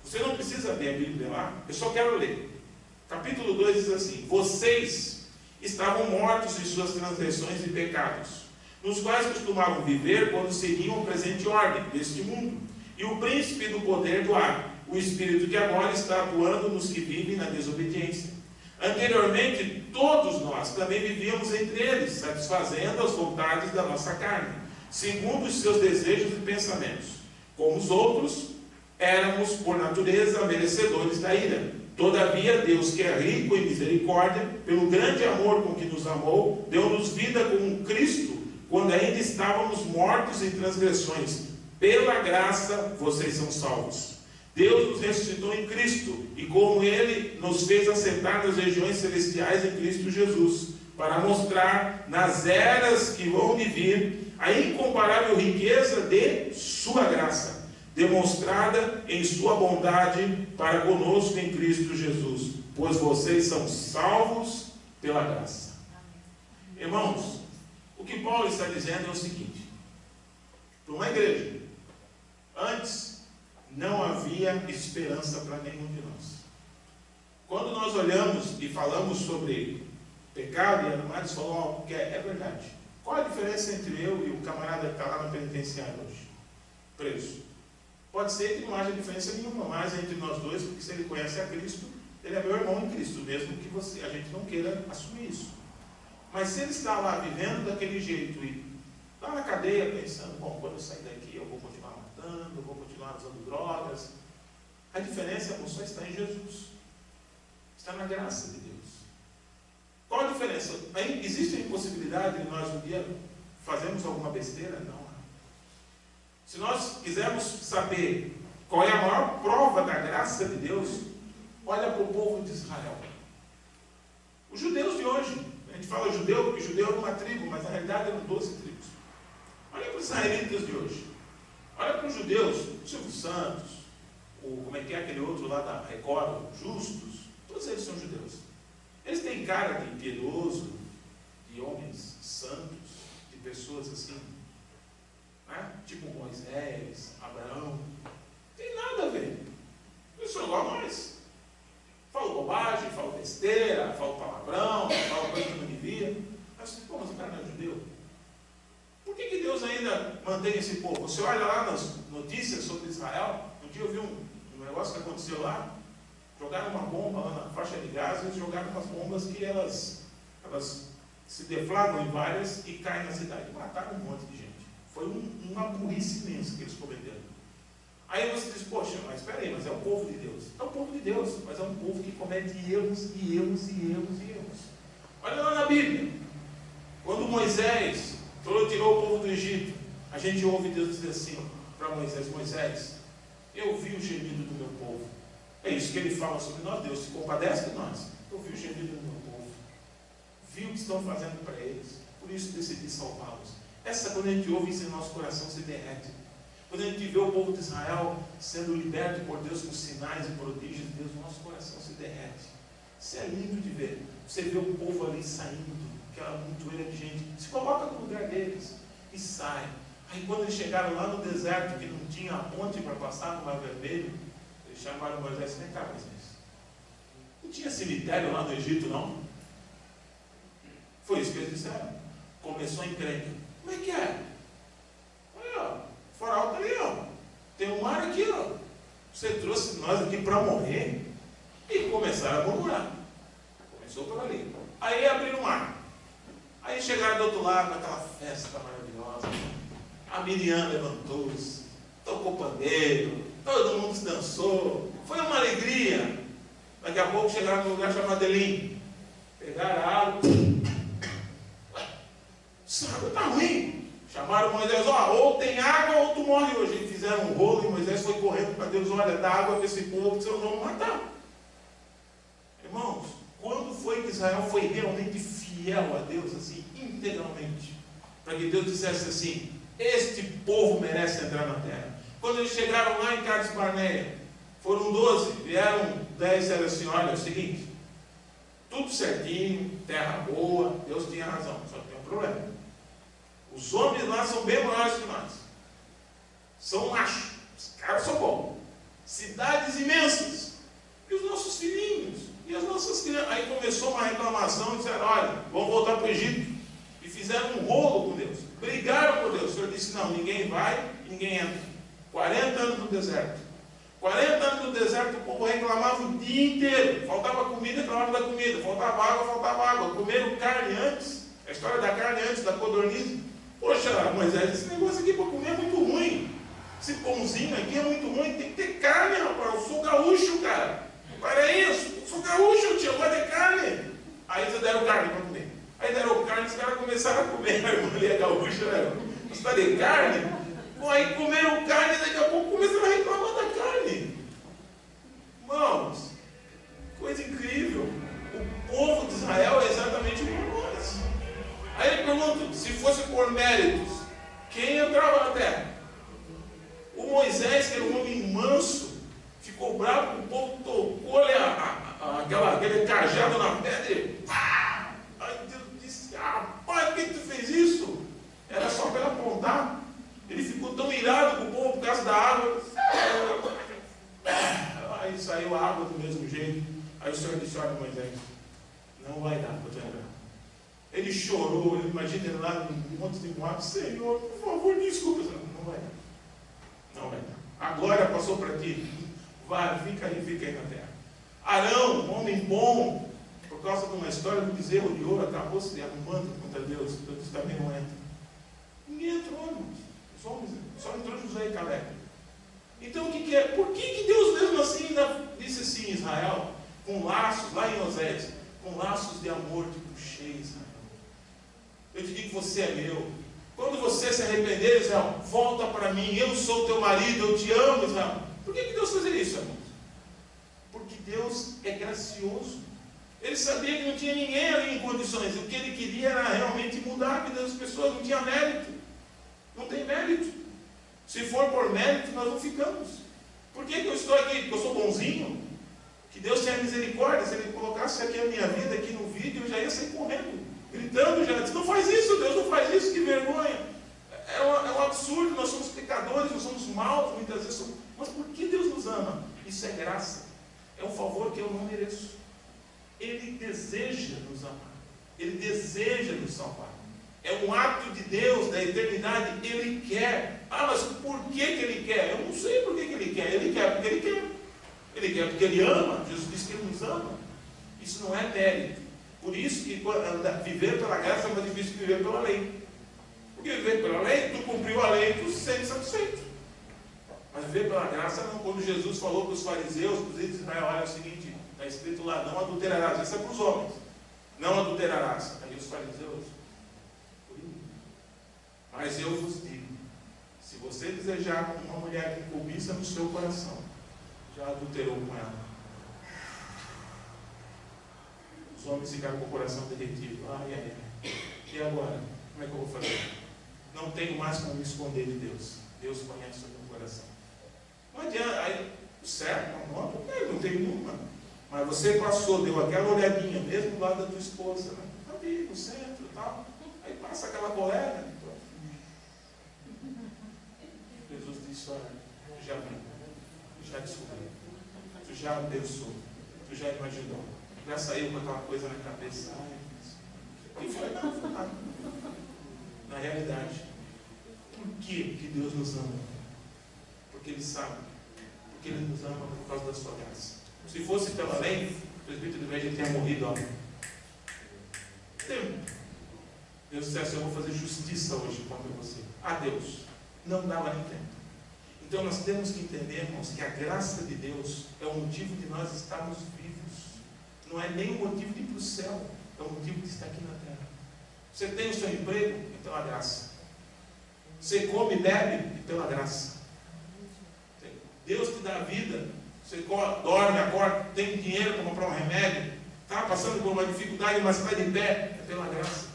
Você não precisa ver a Bíblia lá, eu só quero ler. Capítulo 2 diz assim: vocês estavam mortos em suas transgressões e pecados, nos quais costumavam viver quando seguiam a presente ordem deste mundo, e o príncipe do poder do ar, o espírito que agora está atuando nos que vivem na desobediência. Anteriormente, todos nós também vivíamos entre eles, satisfazendo as vontades da nossa carne, segundo os seus desejos e pensamentos. Como os outros, éramos, por natureza, merecedores da ira. Todavia, Deus, que é rico em misericórdia, pelo grande amor com que nos amou, deu-nos vida com Cristo, quando ainda estávamos mortos em transgressões. Pela graça, vocês são salvos. Deus nos ressuscitou em Cristo, e como Ele nos fez assentar nas regiões celestiais em Cristo Jesus, para mostrar nas eras que vão de vir a incomparável riqueza de sua graça, demonstrada em sua bondade para conosco em Cristo Jesus, pois vocês são salvos pela graça. Irmãos, o que Paulo está dizendo é o seguinte: para uma igreja, antes não havia esperança para nenhum de nós. Quando nós olhamos e falamos sobre pecado, e Adamares falou algo que é verdade. Qual a diferença entre eu e o camarada que está lá no penitenciário hoje, preso? Pode ser que não haja diferença nenhuma mais entre nós dois, porque se ele conhece a Cristo, ele é meu irmão em Cristo, mesmo que a gente não queira assumir isso. Mas se ele está lá vivendo daquele jeito e lá na cadeia pensando, bom, quando eu sair daqui eu vou continuar matando, eu vou continuar usando drogas, a diferença, irmão, só está em Jesus. Está na graça de Deus. Qual a diferença? Existe a impossibilidade de nós um dia fazermos alguma besteira? Não. Se nós quisermos saber qual é a maior prova da graça de Deus, olha para o povo de Israel. Os judeus de hoje, a gente fala judeu porque judeu era uma tribo, mas na realidade eram 12 tribos. Olha para os israelitas de hoje. Olha para os judeus, o Silvio Santos, como é que é aquele outro lá da Record, Justus, todos eles são judeus. Eles têm cara de piedoso, de homens santos, de pessoas assim, né? Tipo Moisés, Abraão. Não tem nada a ver. Eles são igual a nós. Falam bobagem, falam besteira, falam palavrão, falam coisa que não devia. Mas o cara não é judeu. Por que Deus ainda mantém esse povo? Você olha lá nas notícias sobre Israel. Um dia eu vi um negócio que aconteceu lá. Jogaram uma bomba lá na faixa de Gaza, e jogaram umas bombas que elas se deflagram em várias e caem na cidade. Mataram um monte de gente. Foi uma burrice imensa que eles cometeram. Aí você diz, poxa, mas espera aí, mas é o povo de Deus. É o povo de Deus, mas é um povo que comete erros e erros e erros e erros. Olha lá na Bíblia. Quando Moisés tirou o povo do Egito, a gente ouve Deus dizer assim para Moisés: Moisés, eu vi o gemido do meu povo. É isso que ele fala sobre nós. Deus se compadece de nós. Eu vi o gemido do meu povo, vi o que estão fazendo para eles, por isso decidi salvá-los. Quando a gente ouve isso, em nosso coração se derrete. Quando a gente vê o povo de Israel sendo liberto por Deus com sinais e prodígios de Deus, o nosso coração se derrete. Isso é lindo de ver. Você vê o povo ali saindo, aquela montoeira de gente, se coloca no lugar deles e sai. Aí quando eles chegaram lá no deserto, que não tinha ponte para passar no Mar Vermelho, eles chamaram Moisés: vem cá, Moisés. Não tinha cemitério lá no Egito, não? Foi isso que eles disseram. Começou a encrenca. Como é que é? Olha, ó, o faraó está ali, ó. Tem um mar aqui, ó. Você trouxe nós aqui para morrer? E começaram a murmurar. Começou por ali. Aí abriram o mar. Aí chegaram do outro lado, naquela festa maravilhosa. A Miriam levantou-se, tocou pandeiro, todo mundo se dançou. Foi uma alegria. Daqui a pouco chegaram num lugar chamado Elim. Pegaram a água. Essa água está ruim. Chamaram Moisés: ó, ou tem água ou tu morre hoje. E fizeram um rolo e Moisés foi correndo para Deus: olha, dá água para esse povo, que senão vão matar. Irmãos, quando foi que Israel foi realmente fiel a Deus, assim, integralmente? Para que Deus dissesse assim: este povo merece entrar na terra. Quando eles chegaram lá em Cades Barneia, foram 12, vieram 10 e disseram assim: olha, é o seguinte, tudo certinho, terra boa, Deus tinha razão, só que tem um problema. Os homens lá são bem maiores que nós. São machos. Os caras são bons. Cidades imensas. E os nossos filhinhos. E as nossas crianças. Aí começou uma reclamação e disseram: olha, vamos voltar para o Egito. E fizeram um rolo com Deus. Brigaram com Deus. O Senhor disse: não, ninguém vai, ninguém entra. 40 anos no deserto. 40 anos no deserto, o povo reclamava o dia inteiro. Faltava comida, reclamava da comida. Faltava água. Comeram carne antes. A história da carne antes, da codorniz. Poxa, Moisés, esse negócio aqui para comer é muito ruim. Esse pãozinho aqui é muito ruim. Tem que ter carne, rapaz. Eu sou gaúcho, cara. Para isso. Eu sou gaúcho, tio. Eu gosto de carne. Aí eles deram carne para comer. Aí deram carne, os caras começaram a comer. A irmã ali é gaúcha, né? Você está de carne? Bom, aí comeram carne e daqui a pouco começaram a reclamar da carne. Irmãos, coisa incrível. O povo de Israel é exatamente como nós. Aí ele pergunta: se fosse por méritos, quem entrava na terra? O Moisés, que era um homem manso, ficou bravo com o povo, tocou-lhe aquele cajado na pedra e pá! Aí Deus disse: rapaz, por que tu fez isso? Era só para ele apontar. Ele ficou tão irado com o povo por causa da água. Aí saiu a água do mesmo jeito. Aí o Senhor disse: olha, Moisés, não vai dar para tu entrar. Ele chorou, imagina ele lá no monte de Moab: Senhor, por favor, desculpa. Não vai dar. Não vai dar. A glória passou para ti. Vai, fica aí na terra. Arão, um homem bom, por causa de uma história do bezerro de ouro, acabou se arrumando contra Deus. Deus também não entra. Ninguém entrou, irmãos. Os homens, só entrou Josué e Caleb. Então o que é? Por que Deus mesmo assim ainda disse assim: Israel, com laços, lá em Osés, com laços de amor te puxei, Israel. Eu te digo que você é meu. Quando você se arrepender, Israel, volta para mim. Eu sou teu marido, eu te amo, Israel. Por que Deus fazia isso, irmãos? Porque Deus é gracioso. Ele sabia que não tinha ninguém ali em condições. O que ele queria era realmente mudar a vida das pessoas. Não tinha mérito. Não tem mérito. Se for por mérito, nós não ficamos. Por que eu estou aqui? Porque eu sou bonzinho? Que Deus tenha misericórdia. Se Ele colocasse aqui a minha vida, aqui no vídeo, eu já ia sair correndo, gritando já. Disse: não faz isso, Deus, não faz isso, que vergonha. É um absurdo, nós somos pecadores, nós somos maus, muitas vezes somos. Mas por que Deus nos ama? Isso é graça. É um favor que eu não mereço. Ele deseja nos amar. Ele deseja nos salvar. É um ato de Deus, da eternidade. Ele quer. Mas por que Ele quer? Eu não sei por que Ele quer. Ele quer porque Ele quer. Ele quer porque Ele ama. Jesus disse que Ele nos ama. Isso não é mérito. Por isso que viver pela graça é mais difícil que viver pela lei. Porque viver pela lei, tu cumpriu a lei, tu se sente satisfeito. Mas viver pela graça não. Quando Jesus falou para os fariseus, para os líderes de Israel: olha, é o seguinte, está escrito lá: não adulterarás. Isso é para os homens. Não adulterarás. Aí os fariseus: mas eu vos digo, se você desejar uma mulher com cobiça no seu coração, já adulterou com ela. Os homens ficaram com o coração derretido. E agora? Como é que eu vou fazer? Não tenho mais como me esconder de Deus. Deus conhece o meu coração. Não adianta. Aí, certo, não tem nenhuma. Mas você passou, deu aquela olhadinha, mesmo do lado da tua esposa, né? Ali no centro e tal. Aí passa aquela colega. disse, olha, tu já viu, tu já descobriu, tu já pensou, tu já imaginou, já saiu com aquela coisa na cabeça. E foi nada. Na realidade, por que Deus nos ama? Porque Ele sabe. Porque Ele nos ama por causa da sua graça. Se fosse pela lei, o presbítero do Velho tinha morrido. Ó. Deus disse assim, eu vou fazer justiça hoje contra você. A Deus. Não dava nem tempo. Então nós temos que entender, irmãos, que a graça de Deus é o motivo de nós estarmos vivos. Não é nem o motivo de ir para o céu. É o motivo de estar aqui na terra. Você tem o seu emprego? É pela graça. Você come e bebe? É pela graça. Deus te dá a vida. Você dorme, acorda, tem dinheiro para comprar um remédio. Está passando por uma dificuldade, mas está de pé. É pela graça.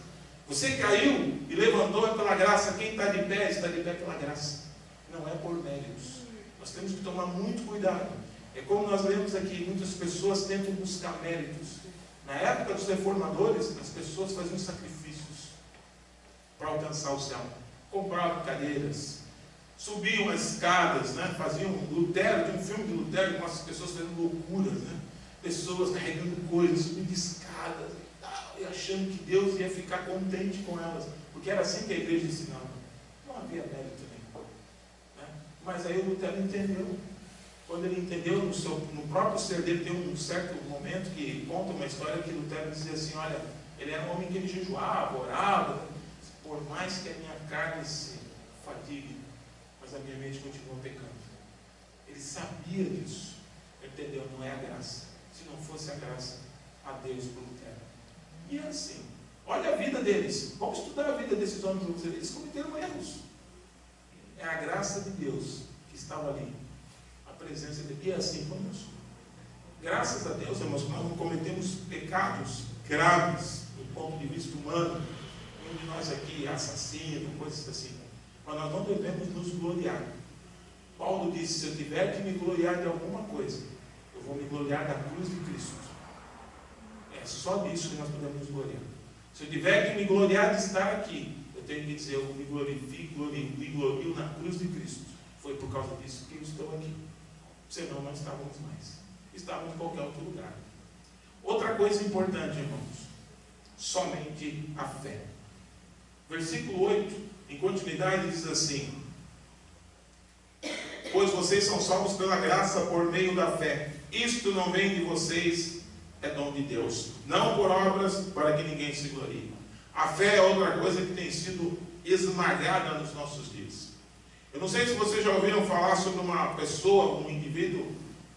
Você caiu e levantou, é pela graça. Quem está de pé, está de pé pela graça. Não é por méritos. Nós temos que tomar muito cuidado. É como nós lemos aqui, muitas pessoas tentam buscar méritos. Na época dos reformadores, as pessoas faziam sacrifícios para alcançar o céu. Compravam cadeiras, subiam as escadas, né? Faziam Lutero, tem um filme de Lutero com as pessoas fazendo loucuras, né? Pessoas carregando coisas, subindo escadas e tal, e achando que Deus ia ficar contente com elas, porque era assim que a igreja ensinava. Não havia mérito nenhum, né? Mas aí o Lutero entendeu. Quando ele entendeu, no próprio ser dele, tem um certo momento que conta uma história que Lutero dizia assim, olha, ele era um homem que ele jejuava, orava, por mais que a minha carne se fadigue, mas a minha mente continua pecando. Ele sabia disso. Entendeu? Não é a graça. Se não fosse a graça, a Deus por Lutero. E é assim. Olha a vida deles. Vamos estudar a vida desses homens. Eles cometeram erros. É a graça de Deus que estava ali. A presença de Deus. E é assim conosco. Graças a Deus, irmãos, nós não cometemos pecados graves do ponto de vista humano. Nenhum de nós aqui é assassino, coisas assim. Mas nós não devemos nos gloriar. Paulo disse, se eu tiver que me gloriar de alguma coisa, eu vou me gloriar da cruz de Cristo. É só disso que nós podemos nos gloriar. Se eu tiver que me gloriar de estar aqui, eu tenho que dizer, eu me glorio na cruz de Cristo. Foi por causa disso que eu estou aqui. Senão não estávamos mais. Estávamos em qualquer outro lugar. Outra coisa importante, irmãos, somente a fé. Versículo 8, em continuidade, diz assim, pois vocês são salvos pela graça por meio da fé. Isto não vem de vocês, é dom de Deus. Não por obras, para que ninguém se glorie. A fé é outra coisa que tem sido esmagada nos nossos dias. Eu não sei se vocês já ouviram falar sobre uma pessoa, um indivíduo,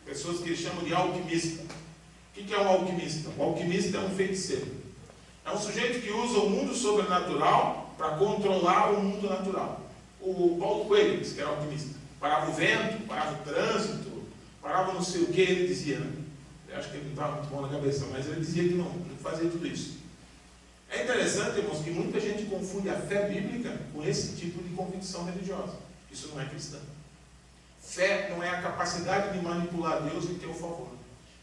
pessoas que eles chamam de alquimista. O que é um alquimista? O alquimista é um feiticeiro. É um sujeito que usa o mundo sobrenatural para controlar o mundo natural. O Paulo Coelho, que era alquimista, parava o vento, parava o trânsito, parava não sei o que, ele dizia, né? Eu acho que ele não estava muito bom na cabeça, mas ele dizia que não fazia tudo isso. É interessante, irmãos, que muita gente confunde a fé bíblica com esse tipo de convicção religiosa. Isso não é cristã. Fé não é a capacidade de manipular Deus em teu favor.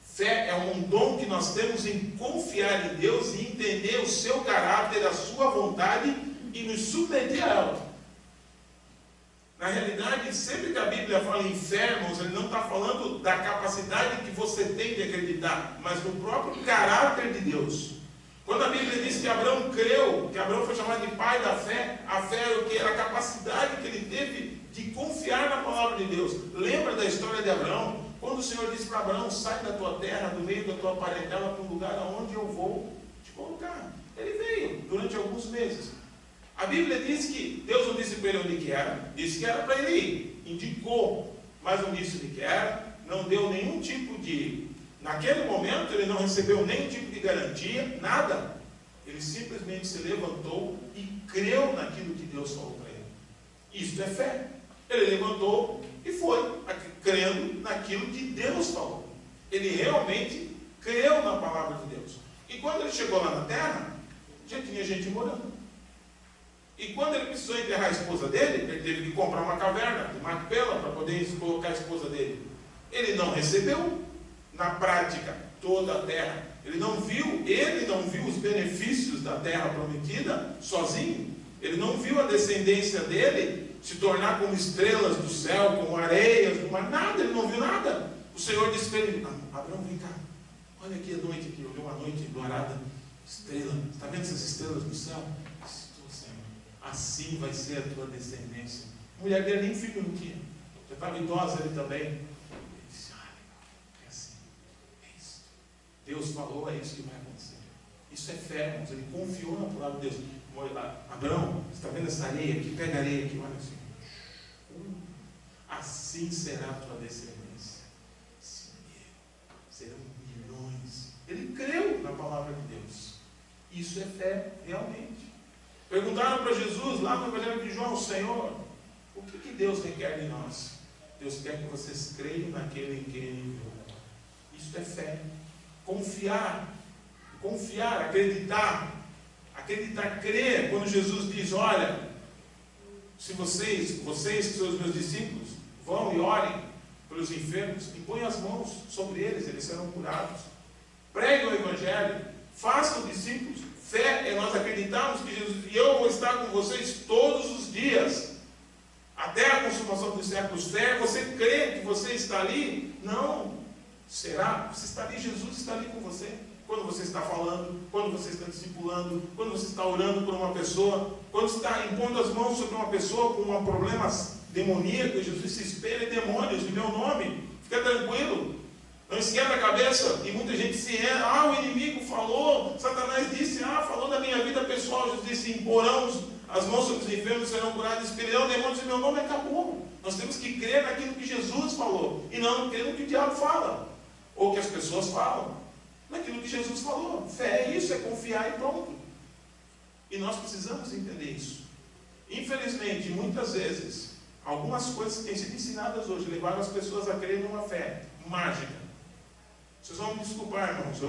Fé é um dom que nós temos em confiar em Deus e entender o seu caráter, a sua vontade e nos submeter a ela. Na realidade, sempre que a Bíblia fala em fé, irmãos, ele não está falando da capacidade que você tem de acreditar, mas do próprio caráter de Deus. Quando a Bíblia diz que Abraão creu, que Abraão foi chamado de pai da fé, a fé era o que? Era a capacidade que ele teve de confiar na palavra de Deus. Lembra da história de Abraão? Quando o Senhor disse para Abraão, sai da tua terra, do meio da tua parentela, para um lugar aonde eu vou te colocar. Ele veio durante alguns meses. A Bíblia diz que Deus não disse para ele onde que era, disse que era para ele ir, indicou, mas não disse onde que era, não deu nenhum tipo de... Naquele momento ele não recebeu nenhum tipo de garantia, nada. Ele simplesmente se levantou e creu naquilo que Deus falou para ele. Isso é fé. Ele levantou e foi, crendo naquilo que Deus falou. Ele realmente creu na palavra de Deus. E quando ele chegou lá na terra, já tinha gente morando. E quando ele precisou enterrar a esposa dele, ele teve que comprar uma caverna de Macpela para poder colocar a esposa dele. Ele não recebeu, na prática, toda a terra. Ele não viu os benefícios da terra prometida sozinho. Ele não viu a descendência dele se tornar como estrelas do céu, como areias do mar. Nada, ele não viu nada. O Senhor disse para ele: Abraão, vem cá, olha aqui a noite, aqui, olhou uma noite dourada, estrela, está vendo essas estrelas no céu? Estou, Senhor, assim vai ser a tua descendência. A mulher dele nem filho não tinha, já estava idosa ele também. Ele disse: é assim, é isso. Deus falou, é isso que vai acontecer. Isso é fé, irmãos. Ele confiou na palavra de Deus. Abraão, você está vendo essa areia aqui? Pega a areia aqui, olha assim. Assim será a tua descendência. Serão milhões. Ele creu na palavra de Deus. Isso é fé, realmente. Perguntaram para Jesus, lá no Evangelho de João: Senhor, o que Deus requer de nós? Deus quer que vocês creiam naquele em quem Ele enviou. Isso é fé. Confiar, acreditar, crer. Quando Jesus diz: olha, se vocês que são os meus discípulos, vão e orem pelos enfermos, e põem as mãos sobre eles, eles serão curados. Preguem o Evangelho, façam discípulos. Fé é nós acreditarmos que Jesus, e eu vou estar com vocês todos os dias, até a consumação dos séculos. Fé é você crer que você está ali? Não. Será? Você está ali, Jesus está ali com você. Quando você está falando, quando você está discipulando, quando você está orando por uma pessoa, quando está impondo as mãos sobre uma pessoa com um problema demoníaco, Jesus se espelha em demônios em meu nome. Fica tranquilo. Não esquenta a cabeça. E muita gente se o inimigo falou, Satanás disse, falou da minha vida pessoal. Jesus disse: imporão as mãos sobre os enfermos, serão curados, expelirão demônios em meu nome. Acabou. Nós temos que crer naquilo que Jesus falou, e não crer no que o diabo fala, ou que as pessoas falam. Naquilo que Jesus falou. Fé é isso, é confiar e pronto. E nós precisamos entender isso. Infelizmente, muitas vezes, algumas coisas que têm sido ensinadas hoje levaram as pessoas a crerem numa fé mágica. Vocês vão me desculpar, irmãos.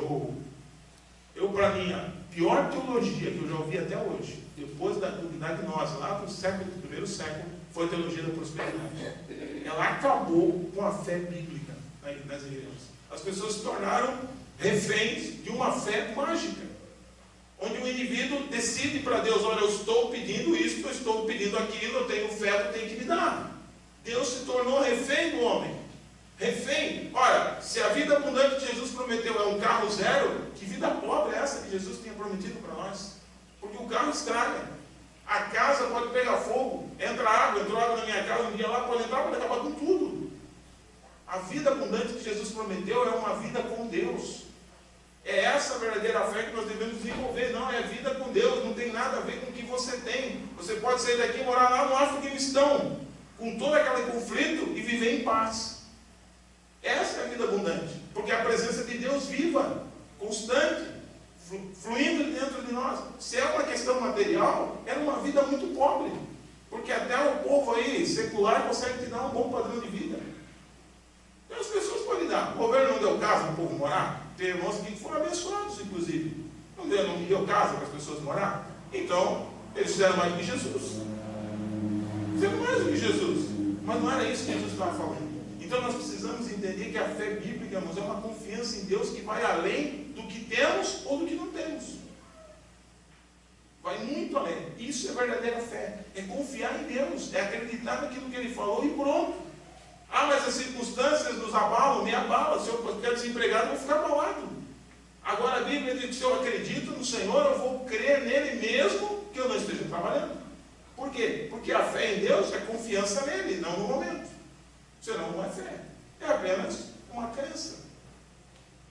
Eu para mim, a pior teologia que eu já ouvi até hoje, depois da gnose lá do primeiro século, foi a teologia da prosperidade. Ela acabou com a fé bíblica nas igrejas. As pessoas se tornaram reféns de uma fé mágica, onde o indivíduo decide para Deus: olha, eu estou pedindo isso, eu estou pedindo aquilo, eu tenho fé, tu tem que me dar. Deus se tornou refém do homem. Refém. Olha, se a vida abundante que Jesus prometeu é um carro zero, que vida pobre é essa que Jesus tinha prometido para nós? Porque o carro estraga, a casa pode pegar fogo, entrou água na minha casa um dia lá, pode entrar, pode acabar com tudo. A vida abundante que Jesus prometeu é uma vida com Deus. É essa a verdadeira fé que nós devemos desenvolver. Não, é vida com Deus, não tem nada a ver com o que você tem. Você pode sair daqui e morar lá no Afeganistão, com todo aquele conflito, e viver em paz. Essa é a vida abundante, porque a presença de Deus viva, constante, fluindo dentro de nós. Se é uma questão material, é uma vida muito pobre, porque até o povo aí secular consegue te dar um bom padrão de vida. Então as pessoas podem dar. O governo não deu casa para o povo morar? Tem irmãos que foram abençoados, inclusive. Não deu casa para as pessoas morar? Então, eles fizeram mais do que Jesus. Fizeram mais do que Jesus. Mas não era isso que Jesus estava falando. Então nós precisamos entender que a fé bíblica, irmãos, é uma confiança em Deus que vai além do que temos ou do que não temos. Vai muito além. Isso é verdadeira fé. É confiar em Deus. É acreditar naquilo que Ele falou e pronto. Mas as circunstâncias nos abalam, me abalam. Se eu ficar desempregado, eu vou ficar abalado. Agora a Bíblia diz que se eu acredito no Senhor, eu vou crer nele mesmo que eu não esteja trabalhando. Por quê? Porque a fé em Deus é confiança nele, não no momento. Senão não é fé. É apenas uma crença.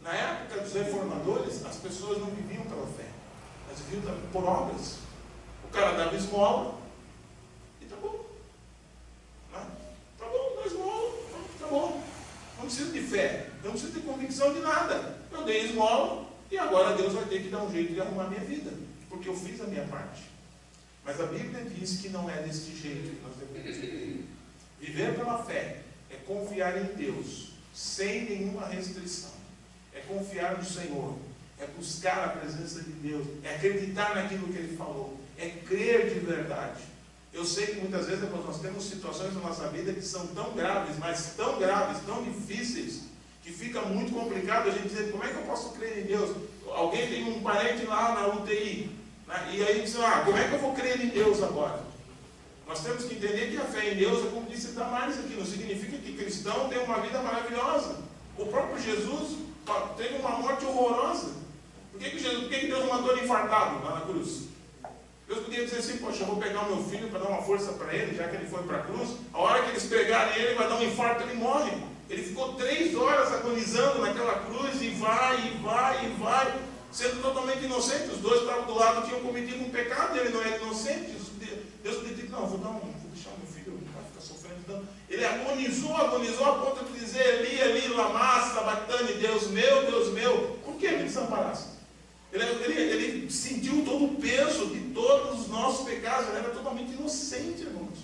Na época dos reformadores, as pessoas não viviam pela fé. Elas viviam por obras. O cara dava esmola e tá bom. Tá bom, dá esmola, tá bom. Não preciso de fé, não preciso de convicção de nada. Eu dei esmola e agora Deus vai ter que dar um jeito de arrumar a minha vida, porque eu fiz a minha parte. Mas a Bíblia diz que não é deste jeito que nós devemos viver. Viver pela fé é confiar em Deus, sem nenhuma restrição. É confiar no Senhor, é buscar a presença de Deus, é acreditar naquilo que Ele falou, é crer de verdade. Eu sei que muitas vezes nós temos situações na nossa vida que são tão graves, mas tão graves, tão difíceis, que fica muito complicado a gente dizer: como é que eu posso crer em Deus? Alguém tem um parente lá na UTI, né? E aí diz: como é que eu vou crer em Deus agora? Nós temos que entender que a fé em Deus, é como disse Damares aqui, não significa que cristão tem uma vida maravilhosa. O próprio Jesus teve uma morte horrorosa. Por que Deus matou ele infartado lá na cruz? Deus podia dizer assim, poxa, eu vou pegar o meu filho para dar uma força para ele, já que ele foi para a cruz. A hora que eles pegarem ele, vai dar um infarto, ele morre. Ele ficou 3 horas agonizando naquela cruz, e vai, sendo totalmente inocente. Os dois que estavam do lado tinham cometido um pecado, ele não era inocente. Deus podia dizer, não, vou deixar meu filho, não vai ficar sofrendo. Então, ele agonizou a ponto de dizer, Eli, lama sabachthani, Deus meu, por que me desamparaste? Ele sentiu todo o peso de todos os nossos pecados, ele era totalmente inocente, irmãos.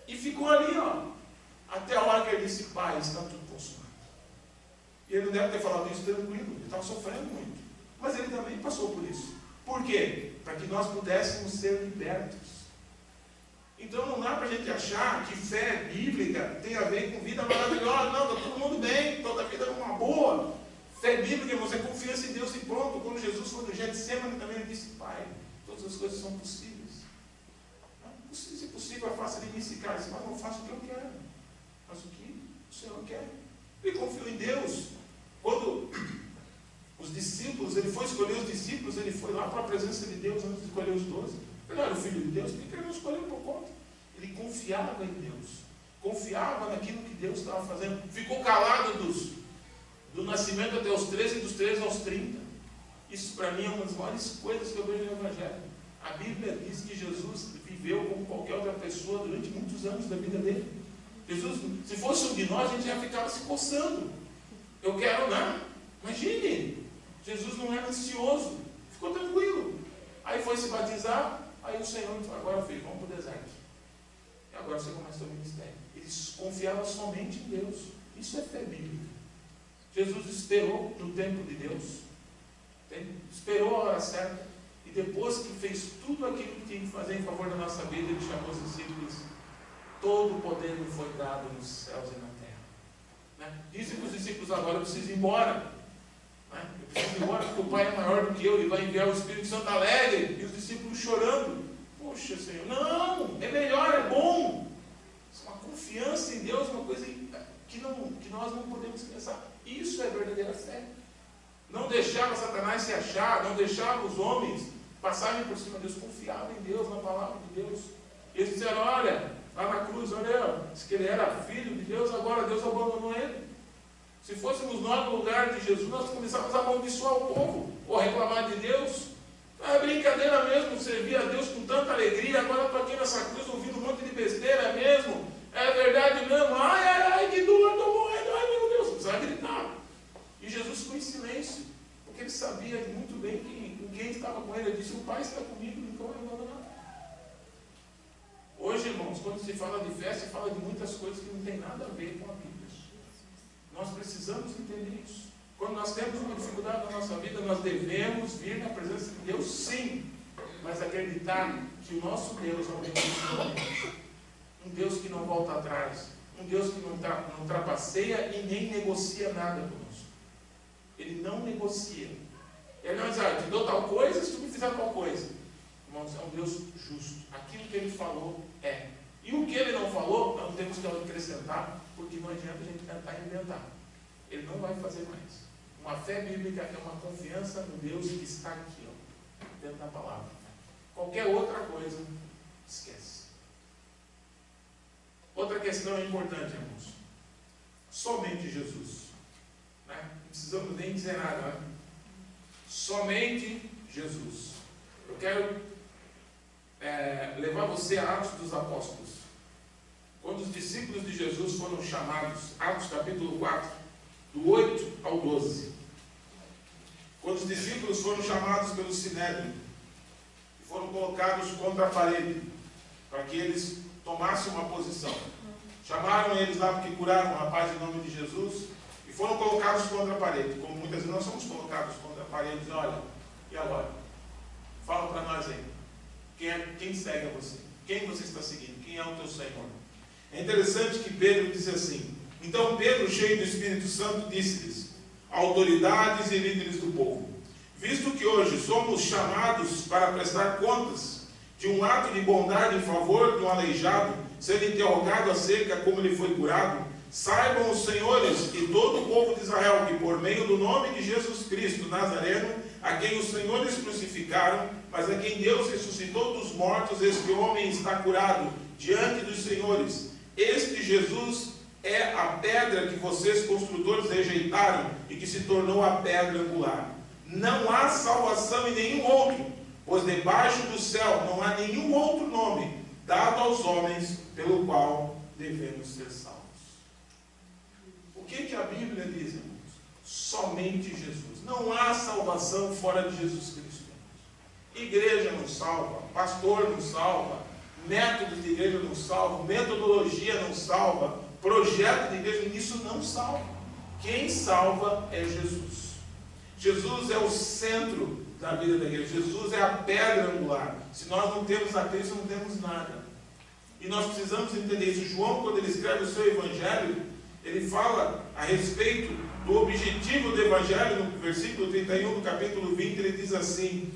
E ficou ali, até a hora que ele disse, Pai, está tudo consumado. E ele não deve ter falado isso tranquilo, ele estava sofrendo muito. Mas ele também passou por isso. Por quê? Para que nós pudéssemos ser libertos. Então não dá para a gente achar que fé bíblica tem a ver com vida maravilhosa. Não, está todo mundo bem, toda a vida é uma boa. Fé bíblica, irmãos, é confiança em Deus e pronto. Quando Jesus foi no Getsemane também, ele disse, Pai, todas as coisas são possíveis. Se possível, faça de mim esse cara. Mas não faço o que eu quero. Faço o que o Senhor quer. Ele confiou em Deus. Quando os discípulos, ele foi escolher os discípulos, ele foi lá para a presença de Deus antes de escolher os 12. Ele não era o filho de Deus, porque ele não escolheu por conta. Ele confiava em Deus. Confiava naquilo que Deus estava fazendo. Ficou calado do nascimento até os 13 e dos 13 aos 30. Isso para mim é uma das maiores coisas que eu vejo no Evangelho. A Bíblia diz que Jesus viveu como qualquer outra pessoa durante muitos anos da vida dele. Jesus, se fosse um de nós, a gente já ficava se coçando. Eu quero nada. Imagine, Jesus não era ansioso, ficou tranquilo. Aí foi se batizar, aí o Senhor disse, agora filho, vamos para o deserto. E agora você começa o ministério. Ele confiava somente em Deus. Isso é fé bíblica. Jesus esperou no tempo de Deus, esperou a hora certa, e depois que fez tudo aquilo que tinha que fazer em favor da nossa vida, ele chamou os discípulos. Todo o poder me foi dado nos céus e na terra. Dizem para os discípulos, agora eu preciso ir embora. Eu preciso ir embora porque o Pai é maior do que eu, ele vai enviar o Espírito Santo alegre. E os discípulos chorando. Poxa, Senhor, não, é melhor, é bom. Isso é uma confiança em Deus, uma coisa que nós não podemos pensar. Isso é verdadeira fé. Não deixava Satanás se achar, não deixava os homens passarem por cima de Deus, confiava em Deus, na palavra de Deus. E eles disseram, olha, lá na cruz, olha, disse que ele era filho de Deus, agora Deus abandonou ele. Se fôssemos nós no lugar de Jesus, nós começávamos a amaldiçoar o povo, ou reclamar de Deus. É brincadeira mesmo, servir a Deus com tanta alegria, agora estou aqui nessa cruz ouvindo um monte de besteira mesmo, é verdade mesmo, ai, que dor, estou morrendo, ai meu Deus, precisava gritar. E Jesus ficou em silêncio, porque ele sabia muito bem quem estava com ele. Ele disse, o Pai está comigo, nunca vai abandonar. Hoje, irmãos, quando se fala de fé, se fala de muitas coisas que não tem nada a ver com a Bíblia. Nós precisamos entender isso. Quando nós temos uma dificuldade na nossa vida, nós devemos vir na presença de Deus, sim, mas acreditar que o nosso Deus é um Deus, um Deus que não volta atrás, um Deus que não trapaceia e nem negocia nada conosco. Ele não negocia. Ele não diz, eu te dou tal coisa se tu me fizer tal coisa. Irmãos, é um Deus justo. Aquilo que ele falou é. E o que ele não falou, nós não temos que acrescentar, porque não adianta a gente tentar inventar. Ele não vai fazer mais. Uma fé bíblica é uma confiança no Deus que está aqui, dentro da palavra. Qualquer outra coisa, esquece. Outra questão importante, irmãos. Somente Jesus. Não precisamos nem dizer nada. Somente Jesus. Eu quero levar você a Atos dos Apóstolos. Quando os discípulos de Jesus foram chamados, Atos capítulo 4, do 8 ao 12. Quando os discípulos foram chamados pelo Sinédrio e foram colocados contra a parede, para que eles tomassem uma posição. Chamaram eles lá porque curaram um rapaz em nome de Jesus e foram colocados contra a parede. Como muitas vezes nós somos colocados contra a parede, dizem, olha, e agora? Fala para nós aí. Quem segue a você? Quem você está seguindo? Quem é o teu Senhor? É interessante que Pedro diz assim, então Pedro, cheio do Espírito Santo, disse-lhes, autoridades e líderes do povo, visto que hoje somos chamados para prestar contas, de um ato de bondade em favor de um aleijado, sendo interrogado acerca como ele foi curado, saibam os senhores e todo o povo de Israel que por meio do nome de Jesus Cristo Nazareno, a quem os senhores crucificaram, mas a quem Deus ressuscitou dos mortos, este homem está curado diante dos senhores. Este Jesus é a pedra que vocês construtores rejeitaram e que se tornou a pedra angular. Não há salvação em nenhum outro, pois debaixo do céu não há nenhum outro nome dado aos homens pelo qual devemos ser salvos. O que a Bíblia diz, irmãos? Somente Jesus. Não há salvação fora de Jesus Cristo. Igreja não salva, pastor não salva, métodos de igreja não salva, metodologia não salva, projeto de igreja, isso não salva. Quem salva é Jesus. Jesus é o centro da vida da igreja. Jesus é a pedra angular. Se nós não temos a Cristo, não temos nada. E nós precisamos entender isso. João, quando ele escreve o seu evangelho, ele fala a respeito do objetivo do evangelho, no versículo 31 do capítulo 20, ele diz assim: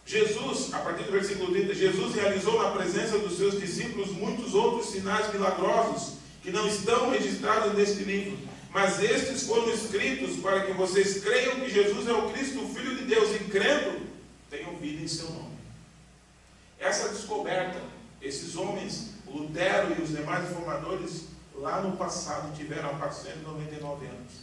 Jesus, a partir do versículo 30, Jesus realizou na presença dos seus discípulos muitos outros sinais milagrosos que não estão registrados neste livro, mas estes foram escritos para que vocês creiam que Jesus é o Cristo, o Filho de Deus, e crendo, tenham vida em seu nome. Essa descoberta, esses homens, o Lutero e os demais reformadores, lá no passado, tiveram há 499 anos.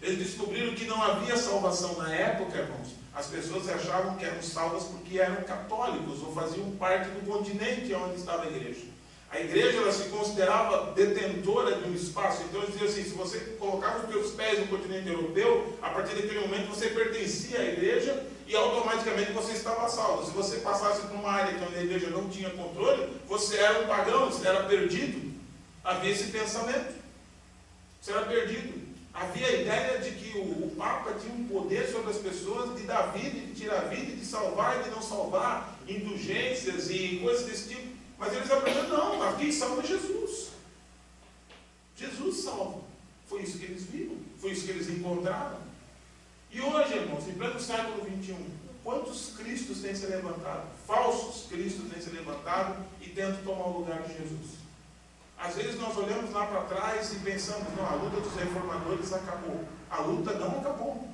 Eles descobriram que não havia salvação na época, irmãos. As pessoas achavam que eram salvas porque eram católicos ou faziam parte do continente onde estava a igreja. A igreja, ela se considerava detentora de um espaço. Então eles diziam assim: se você colocava os seus pés no continente europeu, a partir daquele momento você pertencia à igreja e automaticamente você estava salvo. Se você passasse por uma área onde a igreja não tinha controle, você era um pagão, você era perdido. Havia esse pensamento. Você era perdido. Havia a ideia de que o Papa tinha um poder sobre as pessoas de dar vida, de tirar vida, de salvar e de não salvar, indulgências e coisas desse tipo. Mas eles aprenderam: não, quem salva é Jesus. Jesus salva. Foi isso que eles viram, foi isso que eles encontraram. E hoje, irmãos, em pleno século XXI, quantos Cristos têm se levantado? Falsos Cristos têm se levantado e tentam tomar o lugar de Jesus. Às vezes nós olhamos lá para trás e pensamos: não, a luta dos reformadores acabou. A luta não acabou.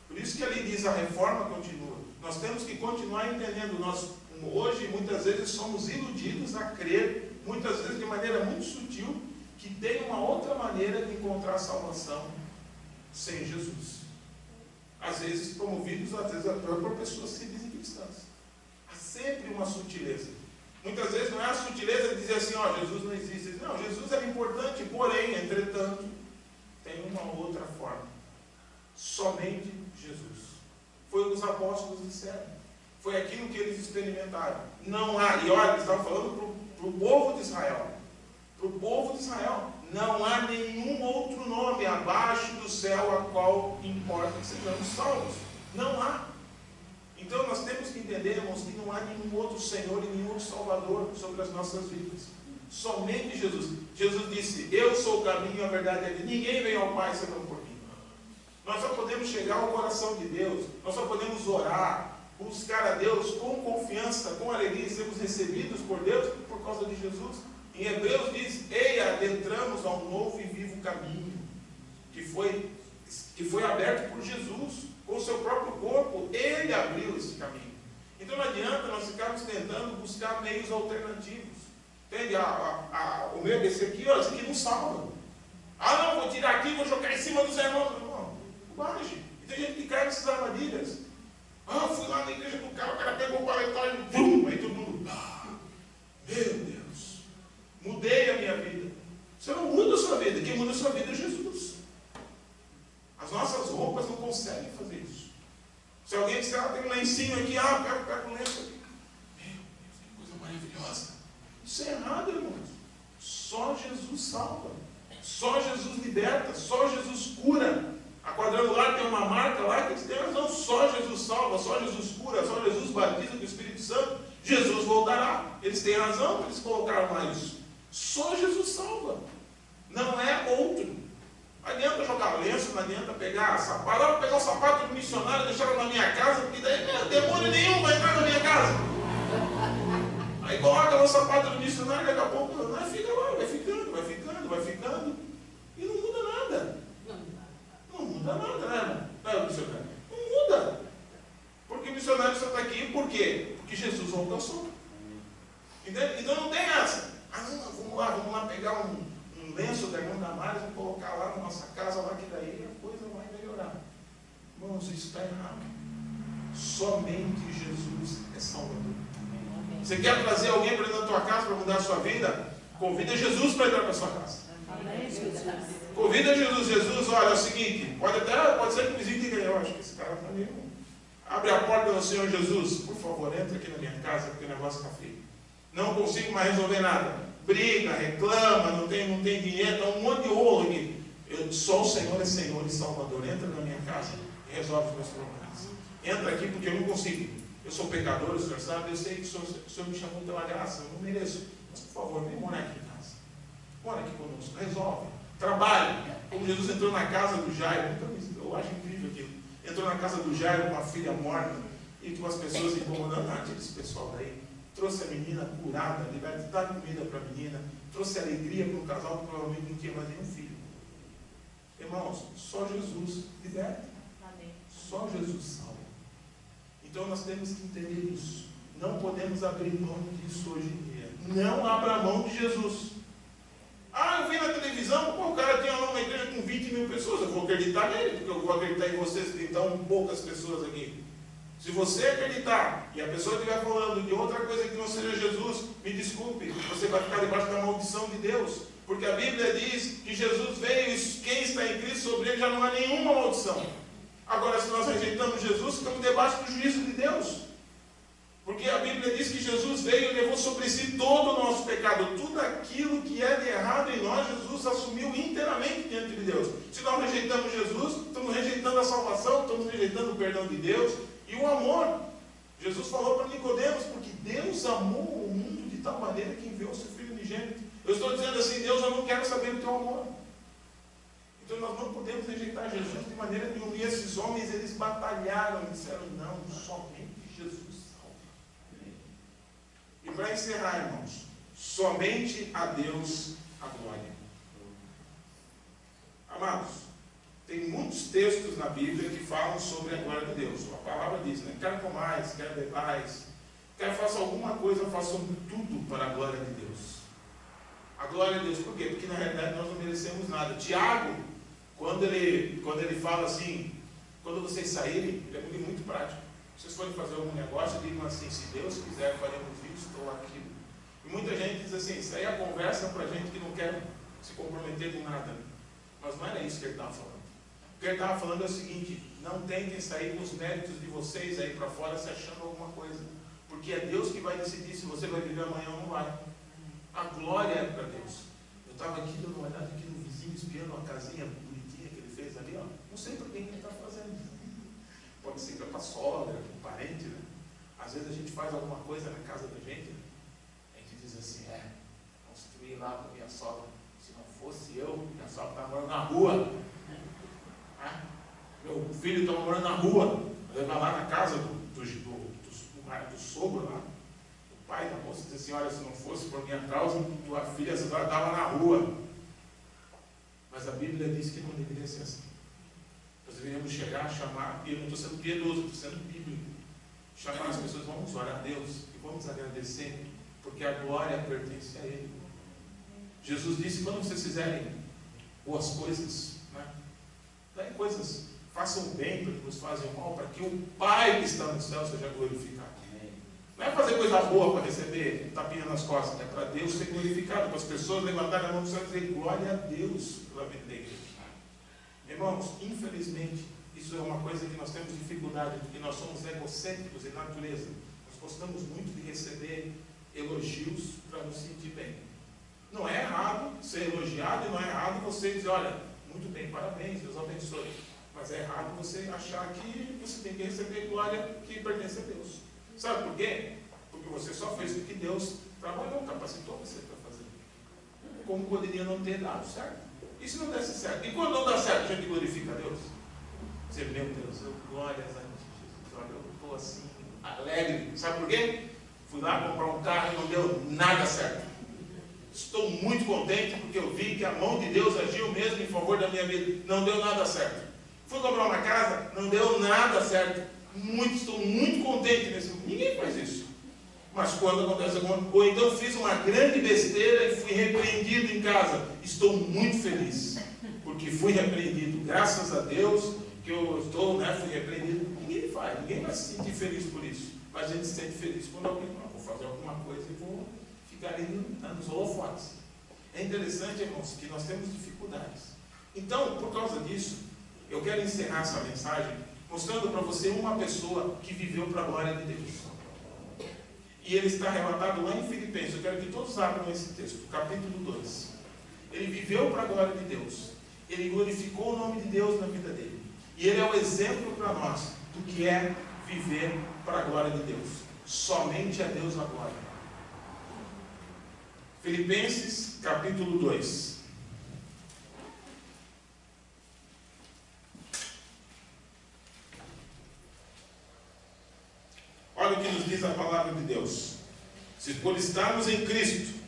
Por isso que ali diz: a reforma continua. Nós temos que continuar entendendo. Nós hoje muitas vezes somos iludidos a crer, muitas vezes de maneira muito sutil, que tem uma outra maneira de encontrar salvação sem Jesus. Às vezes promovidos, às vezes até por pessoas que se dizem cristãs. Há sempre uma sutileza. Muitas vezes não é a sutileza de dizer assim: ó, Jesus não existe. Não, Jesus era importante, porém, entretanto, tem uma outra forma. Somente Jesus. Foi o que os apóstolos disseram. Foi aquilo que eles experimentaram. Não há, e olha, eles estavam falando para o povo de Israel. Para o povo de Israel. Não há nenhum outro nome abaixo do céu a qual importa que sejamos salvos. Não há. Então nós temos que entender, irmãos, que não há nenhum outro Senhor e nenhum outro Salvador sobre as nossas vidas. Somente Jesus. Jesus disse: eu sou o caminho, a verdade e a vida. Ninguém vem ao Pai senão por mim. Nós só podemos chegar ao coração de Deus, nós só podemos orar, buscar a Deus com confiança, com alegria, e sermos recebidos por Deus por causa de Jesus. Em Hebreus diz: ei, adentramos a um novo e vivo caminho, que foi aberto por Jesus, com o seu próprio corpo. Ele abriu esse caminho. Então não adianta nós ficarmos tentando buscar meios alternativos. Entende? O meu, esse aqui não salva. Ah, não, vou tirar aqui, vou jogar em cima dos irmãos. Não, bobagem. E tem gente que cai nessas armadilhas. Ah, fui lá na igreja do cara, o cara pegou o paletó e vum, aí todo mundo: meu Deus, mudei a minha vida. Você não muda a sua vida, quem muda a sua vida é Jesus. As nossas roupas não conseguem fazer isso. Se alguém disser: tem um lencinho aqui, pega um lenço aqui. Meu Deus, que coisa maravilhosa. Isso é errado, irmãos. Só Jesus salva. Só Jesus liberta. Só Jesus cura. A Quadrangular tem uma marca lá que eles têm razão: só Jesus salva, só Jesus cura, só Jesus batiza com o Espírito Santo. Jesus voltará. Eles têm razão para eles colocaram lá isso. Só Jesus salva. Não é outro. Não adianta jogar lenço, não adianta pegar sapato. Vou pegar o sapato do missionário e deixar na minha casa, porque daí demônio nenhum vai entrar na minha casa. o sapato do missionário, daqui a pouco não fica lá, vai ficando, e não muda nada. Não muda nada, né? Não é o missionário? Não muda. Porque o missionário só está aqui, por quê? Porque Jesus alcançou. Entende? Então não tem essa. Vamos lá pegar um lenço da irmã Damares, vamos colocar lá na nossa casa, lá que daí a coisa vai melhorar. Irmãos, isso está errado. Somente Jesus é Salvador. Você quer trazer alguém para dentro da tua casa para mudar a sua vida? Convida Jesus para entrar na sua casa. Convida Jesus. Jesus, olha, é o seguinte, pode ser que o vizinho diga, eu acho que esse cara está meio... Abre a porta do Senhor Jesus, por favor, entra aqui na minha casa, porque o negócio está feio. Não consigo mais resolver nada. Briga, reclama, não tem dinheiro, está um monte de rolo aqui. Só o Senhor é Senhor e Salvador. Entra na minha casa e resolve os meus problemas. Entra aqui porque eu não consigo. Eu sou pecador, o Senhor sabe, eu sei que o Senhor me chamou pela graça, eu não mereço. Mas, por favor, vem morar aqui em casa. Mora aqui conosco, resolve. Trabalhe. Como Jesus entrou na casa do Jairo, eu acho incrível aquilo. Entrou na casa do Jairo com a filha morta e com as pessoas incomodando aqueles pessoal daí. Trouxe a menina curada, liberta, dá comida para a menina, trouxe alegria para um casal que provavelmente não tinha mais nenhum filho. Irmãos, só Jesus liberta. Só Jesus salva. Então nós temos que entender isso. Não podemos abrir mão disso hoje em dia. Não abra mão de Jesus. Eu vi na televisão, o cara tinha lá uma igreja com 20 mil pessoas. Eu vou acreditar nele, porque eu vou acreditar em vocês que tem tão poucas pessoas aqui. Se você acreditar e a pessoa estiver falando de outra coisa que não seja Jesus, me desculpe, você vai ficar debaixo da maldição de Deus. Porque a Bíblia diz que Jesus veio e quem está em Cristo, sobre ele já não há nenhuma maldição. Agora, se nós rejeitamos Jesus, ficamos debaixo do juízo de Deus. Porque a Bíblia diz que Jesus veio e levou sobre si todo o nosso pecado. Tudo aquilo que é de errado em nós, Jesus assumiu inteiramente diante de Deus. Se nós rejeitamos Jesus, estamos rejeitando a salvação, estamos rejeitando o perdão de Deus e o amor. Jesus falou para Nicodemos, porque Deus amou o mundo de tal maneira que enviou o seu Filho unigênito. Eu estou dizendo assim, Deus, eu não quero saber do teu amor. Então nós não podemos rejeitar Jesus de maneira nenhuma. E esses homens, eles batalharam e disseram, não, somente Jesus salva. E para encerrar, irmãos, somente a Deus a glória. Amados, tem muitos textos na Bíblia que falam sobre a glória de Deus. A palavra diz, né? Quer comais, quer bebais, quer faça alguma coisa, façam tudo para a glória de Deus. A glória de Deus, por quê? Porque na realidade nós não merecemos nada. Tiago, quando ele fala assim, quando vocês saírem, ele é muito prático. Se vocês forem fazer algum negócio, digam assim, se Deus quiser, faremos isso ou aquilo. E muita gente diz assim, isso aí é a conversa para gente que não quer se comprometer com nada. Mas não era isso que ele estava falando. O que ele estava falando é o seguinte, não tentem sair com os méritos de vocês aí para fora se achando alguma coisa. Porque é Deus que vai decidir se você vai viver amanhã ou não vai. A glória é para Deus. Eu estava aqui dando uma olhada aqui no vizinho, espiando uma casinha bonitinha que ele fez ali, ó. Não sei para quem ele está fazendo. Pode ser para a sogra, para um parente, né? Às vezes a gente faz alguma coisa na casa da gente, né? A gente diz assim, construí lá para minha sogra. Se não fosse eu, minha sogra estava morando na rua. Meu filho estava morando na rua. Eu ia lá na casa do sogro lá. O pai da moça disse assim, olha, se não fosse por minha causa, tua filha estava na rua. Mas a Bíblia diz que não deveria ser assim. Nós deveríamos chegar, chamar, e eu não estou sendo piedoso, estou sendo bíblico. Chamar as pessoas, vamos orar a Deus e vamos agradecer, porque a glória pertence a Ele. Jesus disse, quando vocês fizerem boas coisas, né? Daí coisas, façam bem para que nos fazem mal, para que o Pai que está no céu seja glorificado. Não é fazer coisa boa para receber um tapinha nas costas, é para Deus ser glorificado, para as pessoas levantarem a mão do céu e dizer glória a Deus pela vida da igreja. Irmãos, infelizmente, isso é uma coisa que nós temos dificuldade, porque nós somos egocêntricos em natureza. Nós gostamos muito de receber elogios para nos sentir bem. Não é errado ser elogiado e não é errado você dizer, olha, muito bem, parabéns, Deus abençoe. Mas é errado você achar que você tem que receber glória que pertence a Deus. Sabe por quê? Porque você só fez o que Deus trabalhou, capacitou você para fazer. Como poderia não ter dado certo? E se não desse certo? E quando não dá certo, a gente glorifica a Deus? Você, meu Deus, glórias a ti, Jesus. Olha, eu estou assim, alegre. Sabe por quê? Fui lá comprar um carro e não deu nada certo. Estou muito contente porque eu vi que a mão de Deus agiu mesmo em favor da minha vida. Não deu nada certo. Fui comprar uma casa, não deu nada certo. Estou muito contente nesse momento. Ninguém faz isso. Mas quando acontece alguma coisa, ou então fiz uma grande besteira e fui repreendido em casa, estou muito feliz. Porque fui repreendido, graças a Deus, que eu estou, fui repreendido. Ninguém vai se sentir feliz por isso. Mas a gente se sente feliz quando alguém vou fazer alguma coisa e vou ficar ali nos holofotes. É interessante, irmãos, que nós temos dificuldades. Então, por causa disso, eu quero encerrar essa mensagem mostrando para você uma pessoa que viveu para a glória de Deus. E ele está relatado lá em Filipenses. Eu quero que todos abram esse texto, capítulo 2. Ele viveu para a glória de Deus. Ele glorificou o nome de Deus na vida dele. E ele é o exemplo para nós do que é viver para a glória de Deus. Somente a Deus a glória. Filipenses, capítulo 2. Olha o que nos diz a palavra de Deus. Se por estarmos em Cristo,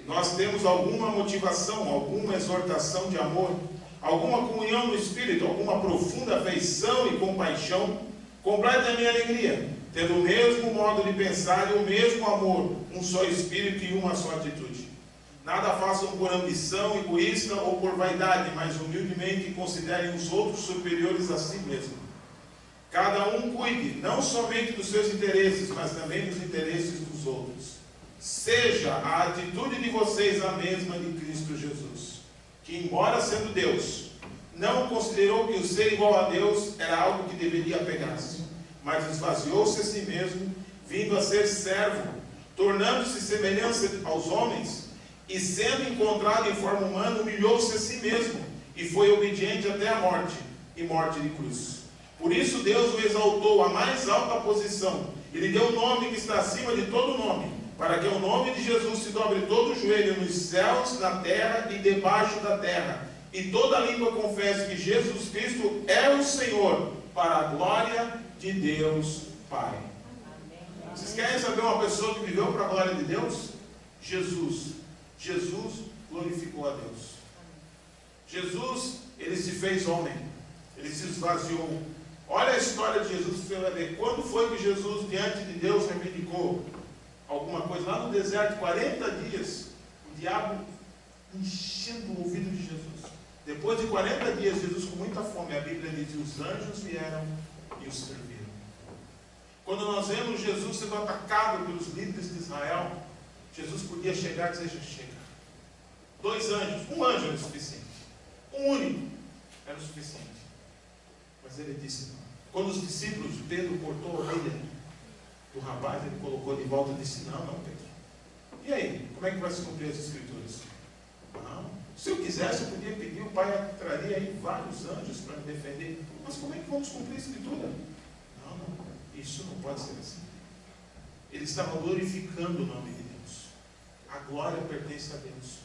nós temos alguma motivação, alguma exortação de amor, alguma comunhão no Espírito, alguma profunda afeição e compaixão, completa a minha alegria, tendo o mesmo modo de pensar e o mesmo amor, um só Espírito e uma só atitude. Nada façam por ambição egoísta ou por vaidade, mas humildemente considerem os outros superiores a si mesmos. Cada um cuide não somente dos seus interesses, mas também dos interesses dos outros. Seja a atitude de vocês a mesma de Cristo Jesus, que, embora sendo Deus, não considerou que o ser igual a Deus era algo que deveria apegar-se, mas esvaziou-se a si mesmo, vindo a ser servo, tornando-se semelhança aos homens, e sendo encontrado em forma humana, humilhou-se a si mesmo, e foi obediente até a morte, e morte de cruz. Por isso Deus o exaltou à mais alta posição, e lhe deu o nome que está acima de todo nome, para que o nome de Jesus se dobre todo o joelho nos céus, na terra e debaixo da terra, e toda língua confesse que Jesus Cristo é o Senhor, para a glória de Deus Pai. Vocês querem saber uma pessoa que viveu para a glória de Deus? Jesus. Jesus glorificou a Deus. Jesus, ele se fez homem, ele se esvaziou. Olha a história de Jesus, você vai ver. Quando foi que Jesus, diante de Deus, reivindicou alguma coisa? Lá no deserto, 40 dias, o diabo enchendo o ouvido de Jesus. Depois de 40 dias, Jesus com muita fome, a Bíblia diz, e os anjos vieram e o serviram. Quando nós vemos Jesus sendo atacado pelos líderes de Israel, Jesus podia chegar e dizer, chega. 2 anjos, um anjo era o suficiente. Um único era o suficiente. Mas ele disse não. Quando os discípulos, Pedro cortou a orelha do rapaz, ele colocou de volta e disse, não, Pedro. E aí, como é que vai se cumprir as escrituras? Não. Se eu quisesse, eu podia pedir, o Pai traria aí vários anjos para me defender. Mas como é que vamos cumprir a escritura? Não. Isso não pode ser assim. Ele estava glorificando o nome de Deus. A glória pertence a Deus.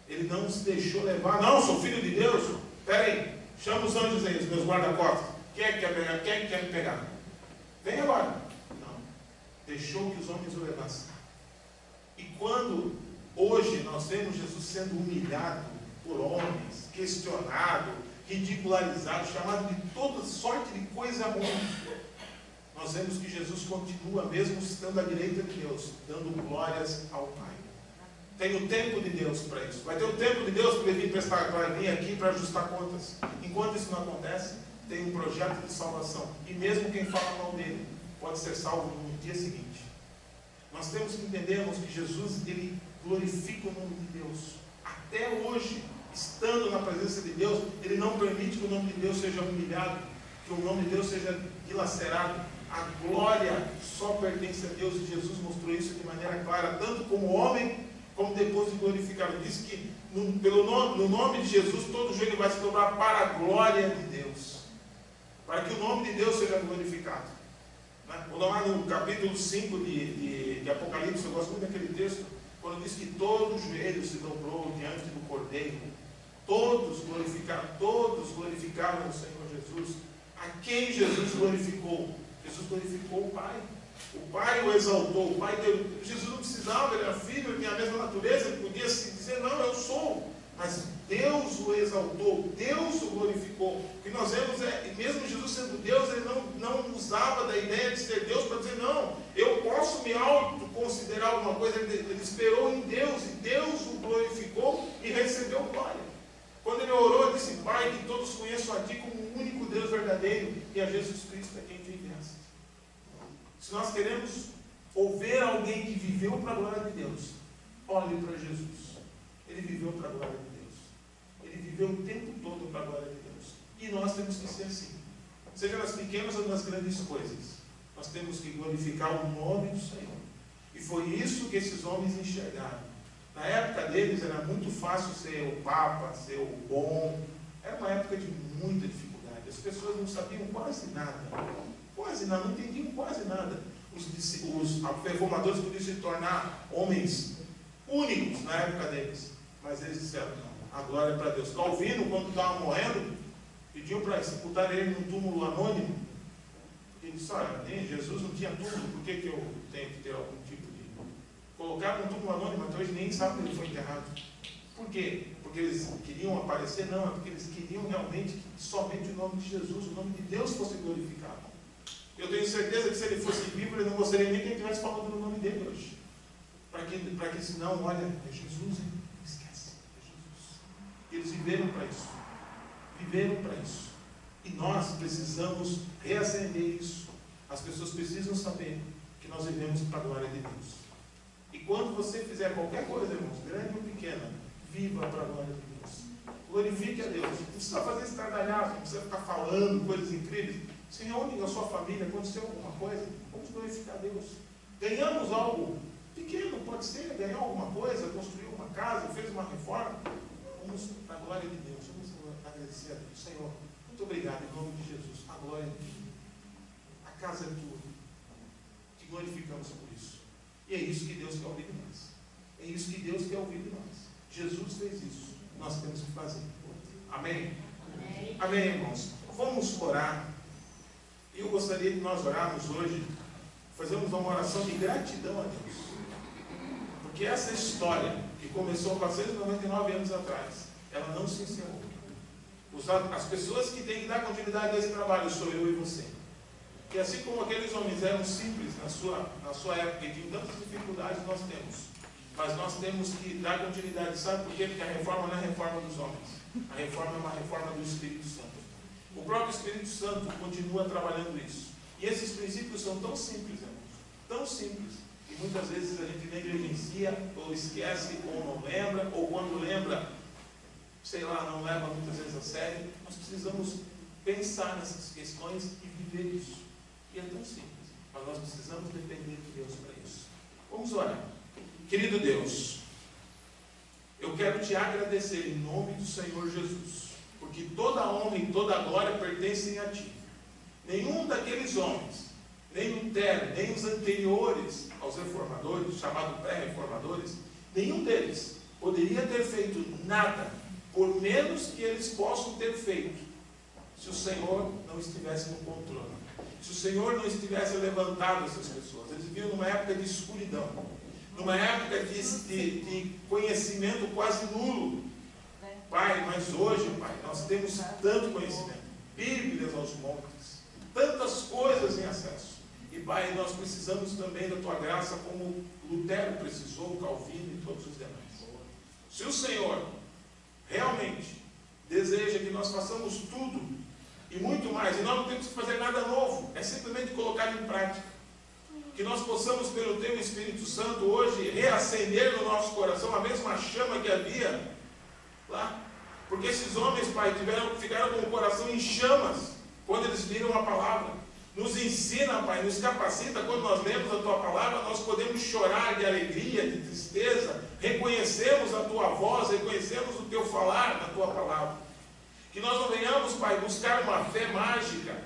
Ele não se deixou levar. Não, sou filho de Deus. Espera aí, chama os anjos aí, os meus guarda-costas. Quem é que quer pegar? Quem é que quer me pegar? Vem agora. Não. Deixou que os homens o levassem. E quando hoje nós vemos Jesus sendo humilhado por homens, questionado, ridicularizado, chamado de toda sorte de coisa ruim, nós vemos que Jesus continua, mesmo estando à direita de Deus, dando glórias ao Pai. Tem o tempo de Deus para isso. Vai ter o tempo de Deus para ele vir aqui para ajustar contas. Enquanto isso não acontece, tem um projeto de salvação. E mesmo quem fala mal dele pode ser salvo no dia seguinte. Nós temos que entendermos que Jesus, ele glorifica o nome de Deus. Até hoje, estando na presença de Deus, ele não permite que o nome de Deus seja humilhado, que o nome de Deus seja dilacerado. A glória só pertence a Deus, e Jesus mostrou isso de maneira clara, tanto como homem, como depois de glorificado. Diz que no nome de Jesus todo joelho vai se dobrar para a glória de Deus, para que o nome de Deus seja glorificado. Vou lá no capítulo 5 de Apocalipse, eu gosto muito daquele texto, quando diz que todo joelho se dobrou diante do Cordeiro. Todos glorificaram o Senhor Jesus. A quem Jesus glorificou? Jesus glorificou o Pai. O Pai o exaltou, o Pai deu. Jesus não precisava, ele era filho, ele tinha a mesma natureza, ele podia se dizer, não, eu sou. Mas Deus o exaltou, Deus o glorificou. O que nós vemos é, mesmo Jesus sendo Deus, ele não usava da ideia de ser Deus para dizer, não, eu posso me auto-considerar alguma coisa. Ele esperou em Deus, e Deus o glorificou e recebeu glória. Quando ele orou, ele disse, Pai, que todos conheçam a Ti como o único Deus verdadeiro e a Jesus Cristo a quem Tu enviaste. Se nós queremos ouvir alguém que viveu para a glória de Deus, olhe para Jesus. Ele viveu para a glória de Deus. Ele viveu o tempo todo para a glória de Deus. E nós temos que ser assim. Seja nas pequenas ou nas grandes coisas. Nós temos que glorificar o nome do Senhor. E foi isso que esses homens enxergaram. Na época deles era muito fácil ser o Papa, ser o bom. Era uma época de muita dificuldade. As pessoas não sabiam quase nada. Quase nada, não entendiam quase nada. Os reformadores podiam se tornar homens únicos na época deles. Mas eles disseram, não, a glória é para Deus. Calvino, quando estava morrendo, pediu para sepultar ele num túmulo anônimo. Ele disse, olha, Jesus não tinha túmulo, por que eu tenho que ter algum tipo de... Colocar num túmulo anônimo, até hoje nem sabe onde ele foi enterrado. Por quê? Porque eles queriam aparecer? Não, é porque eles queriam realmente que somente o nome de Jesus, o nome de Deus fosse glorificado. Eu tenho certeza que se ele fosse vivo, ele não gostaria nem que ele estivesse falando do nome dele hoje. Para que senão, olha, é Jesus, hein? Não esquece, é Jesus. E eles viveram para isso. Viveram para isso. E nós precisamos reacender isso. As pessoas precisam saber que nós vivemos para a glória de Deus. E quando você fizer qualquer coisa, irmãos, grande ou pequena, viva para a glória de Deus. Glorifique a Deus. Não precisa fazer estardalhaço, não precisa ficar falando coisas incríveis. Se reúne na sua família, aconteceu alguma coisa, vamos glorificar a Deus. Ganhamos algo pequeno, pode ser, ganhou alguma coisa, construiu uma casa, fez uma reforma. Vamos para a glória de Deus. Vamos agradecer a Deus. Senhor, muito obrigado em nome de Jesus. A glória é tua. A casa é tua. Te glorificamos por isso. E é isso que Deus quer ouvir de nós. É isso que Deus quer ouvir de nós. Jesus fez isso. Nós temos que fazer. Amém? Amém, Amém, irmãos. Vamos orar. Eu gostaria que nós orarmos hoje, fazermos uma oração de gratidão a Deus. Porque essa história, que começou 499 anos atrás, ela não se encerrou. As pessoas que têm que dar continuidade a esse trabalho sou eu e você. Que assim como aqueles homens eram simples na sua época e tinham tantas dificuldades, nós temos. Mas nós temos que dar continuidade. Sabe por quê? Porque a reforma não é a reforma dos homens. A reforma é uma reforma do Espírito Santo. O próprio Espírito Santo continua trabalhando isso. E esses princípios são tão simples, irmãos. Tão simples. E muitas vezes a gente negligencia, ou esquece, ou não lembra, ou quando lembra, sei lá, não leva muitas vezes a sério. Nós precisamos pensar nessas questões e viver isso. E é tão simples. Mas nós precisamos depender de Deus para isso. Vamos orar. Querido Deus, eu quero te agradecer em nome do Senhor Jesus, porque toda a honra e toda a glória pertencem a Ti. Nenhum daqueles homens, nem Lutero, nem os anteriores aos reformadores, chamados pré-reformadores, nenhum deles poderia ter feito nada, por menos que eles possam ter feito, se o Senhor não estivesse no controle. Se o Senhor não estivesse levantado essas pessoas. Eles viviam numa época de escuridão, numa época de conhecimento quase nulo. Pai, mas hoje, Pai, nós temos tanto conhecimento, Bíblias aos montes, tantas coisas em acesso. E Pai, nós precisamos também da Tua graça, como Lutero precisou, Calvino e todos os demais. Se o Senhor realmente deseja que nós façamos tudo e muito mais, e nós não temos que fazer nada novo, é simplesmente colocar em prática. Que nós possamos, pelo Teu Espírito Santo, hoje reacender no nosso coração a mesma chama que havia lá. Porque esses homens, Pai, ficaram com o coração em chamas quando eles viram a palavra. Nos ensina, Pai, nos capacita. Quando nós lemos a Tua palavra, nós podemos chorar de alegria, de tristeza. Reconhecemos a Tua voz, reconhecemos o Teu falar na Tua palavra. Que nós não venhamos, Pai, buscar uma fé mágica,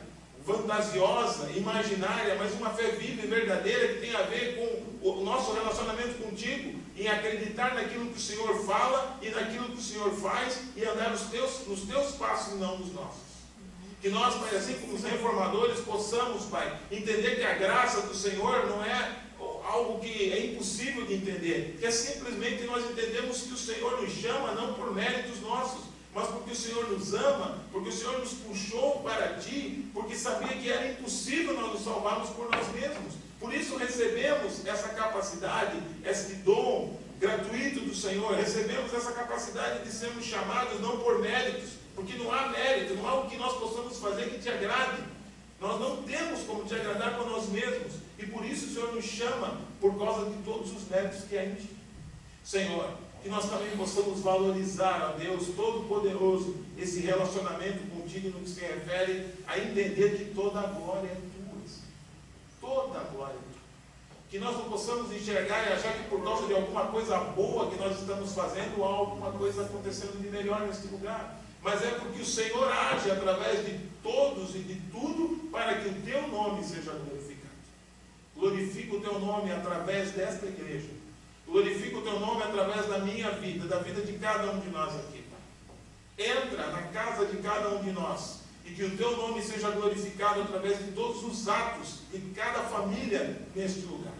fantasiosa, imaginária, mas uma fé viva e verdadeira que tem a ver com o nosso relacionamento contigo, em acreditar naquilo que o Senhor fala e naquilo que o Senhor faz e andar nos teus passos e não nos nossos. Que nós, Pai, assim como os reformadores, possamos, Pai, entender que a graça do Senhor não é algo que é impossível de entender, que é simplesmente nós entendemos que o Senhor nos chama não por méritos nossos, mas porque o Senhor nos ama, porque o Senhor nos puxou para Ti, porque sabia que era impossível nós nos salvarmos por nós mesmos. Por isso recebemos essa capacidade, esse dom gratuito do Senhor, recebemos essa capacidade de sermos chamados não por méritos, porque não há mérito, não há o que nós possamos fazer que Te agrade. Nós não temos como Te agradar por nós mesmos, e por isso o Senhor nos chama por causa de todos os méritos que há em Ti. Senhor, que nós também possamos valorizar, ó Deus Todo-Poderoso, esse relacionamento contigo no que se refere a entender que toda a glória é Tua. Toda a glória é Tua. Que nós não possamos enxergar e achar que por causa de alguma coisa boa que nós estamos fazendo, há alguma coisa acontecendo de melhor neste lugar. Mas é porque o Senhor age através de todos e de tudo para que o Teu nome seja glorificado. Glorifica o Teu nome através desta igreja. Glorifica o Teu nome através da minha vida, da vida de cada um de nós aqui, Pai. Entra na casa de cada um de nós e que o Teu nome seja glorificado através de todos os atos de cada família neste lugar.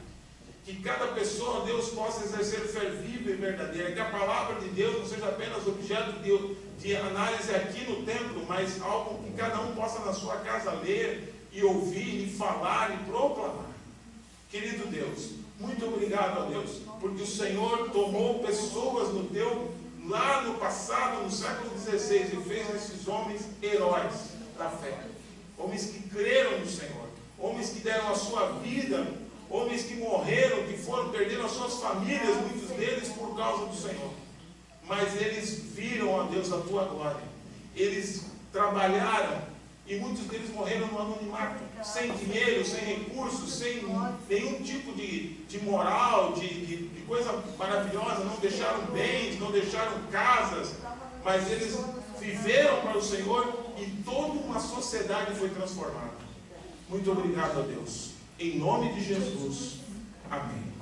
Que cada pessoa, Deus, possa exercer fé viva e verdadeira. Que a palavra de Deus não seja apenas objeto de análise aqui no templo, mas algo que cada um possa na sua casa ler e ouvir, e falar, e proclamar. Querido Deus, muito obrigado, ó Deus, porque o Senhor tomou pessoas lá no passado, no século XVI, e fez esses homens heróis da fé. Homens que creram no Senhor, homens que deram a sua vida, homens que morreram, que perderam as suas famílias, muitos deles por causa do Senhor. Mas eles viram, ó Deus, a Tua glória. Eles trabalharam e muitos deles morreram no anonimato, sem dinheiro, sem recursos, sem nenhum tipo de moral, de coisa maravilhosa. Não deixaram bens, não deixaram casas, mas eles viveram para o Senhor e toda uma sociedade foi transformada. Muito obrigado, ó Deus. Em nome de Jesus. Amém.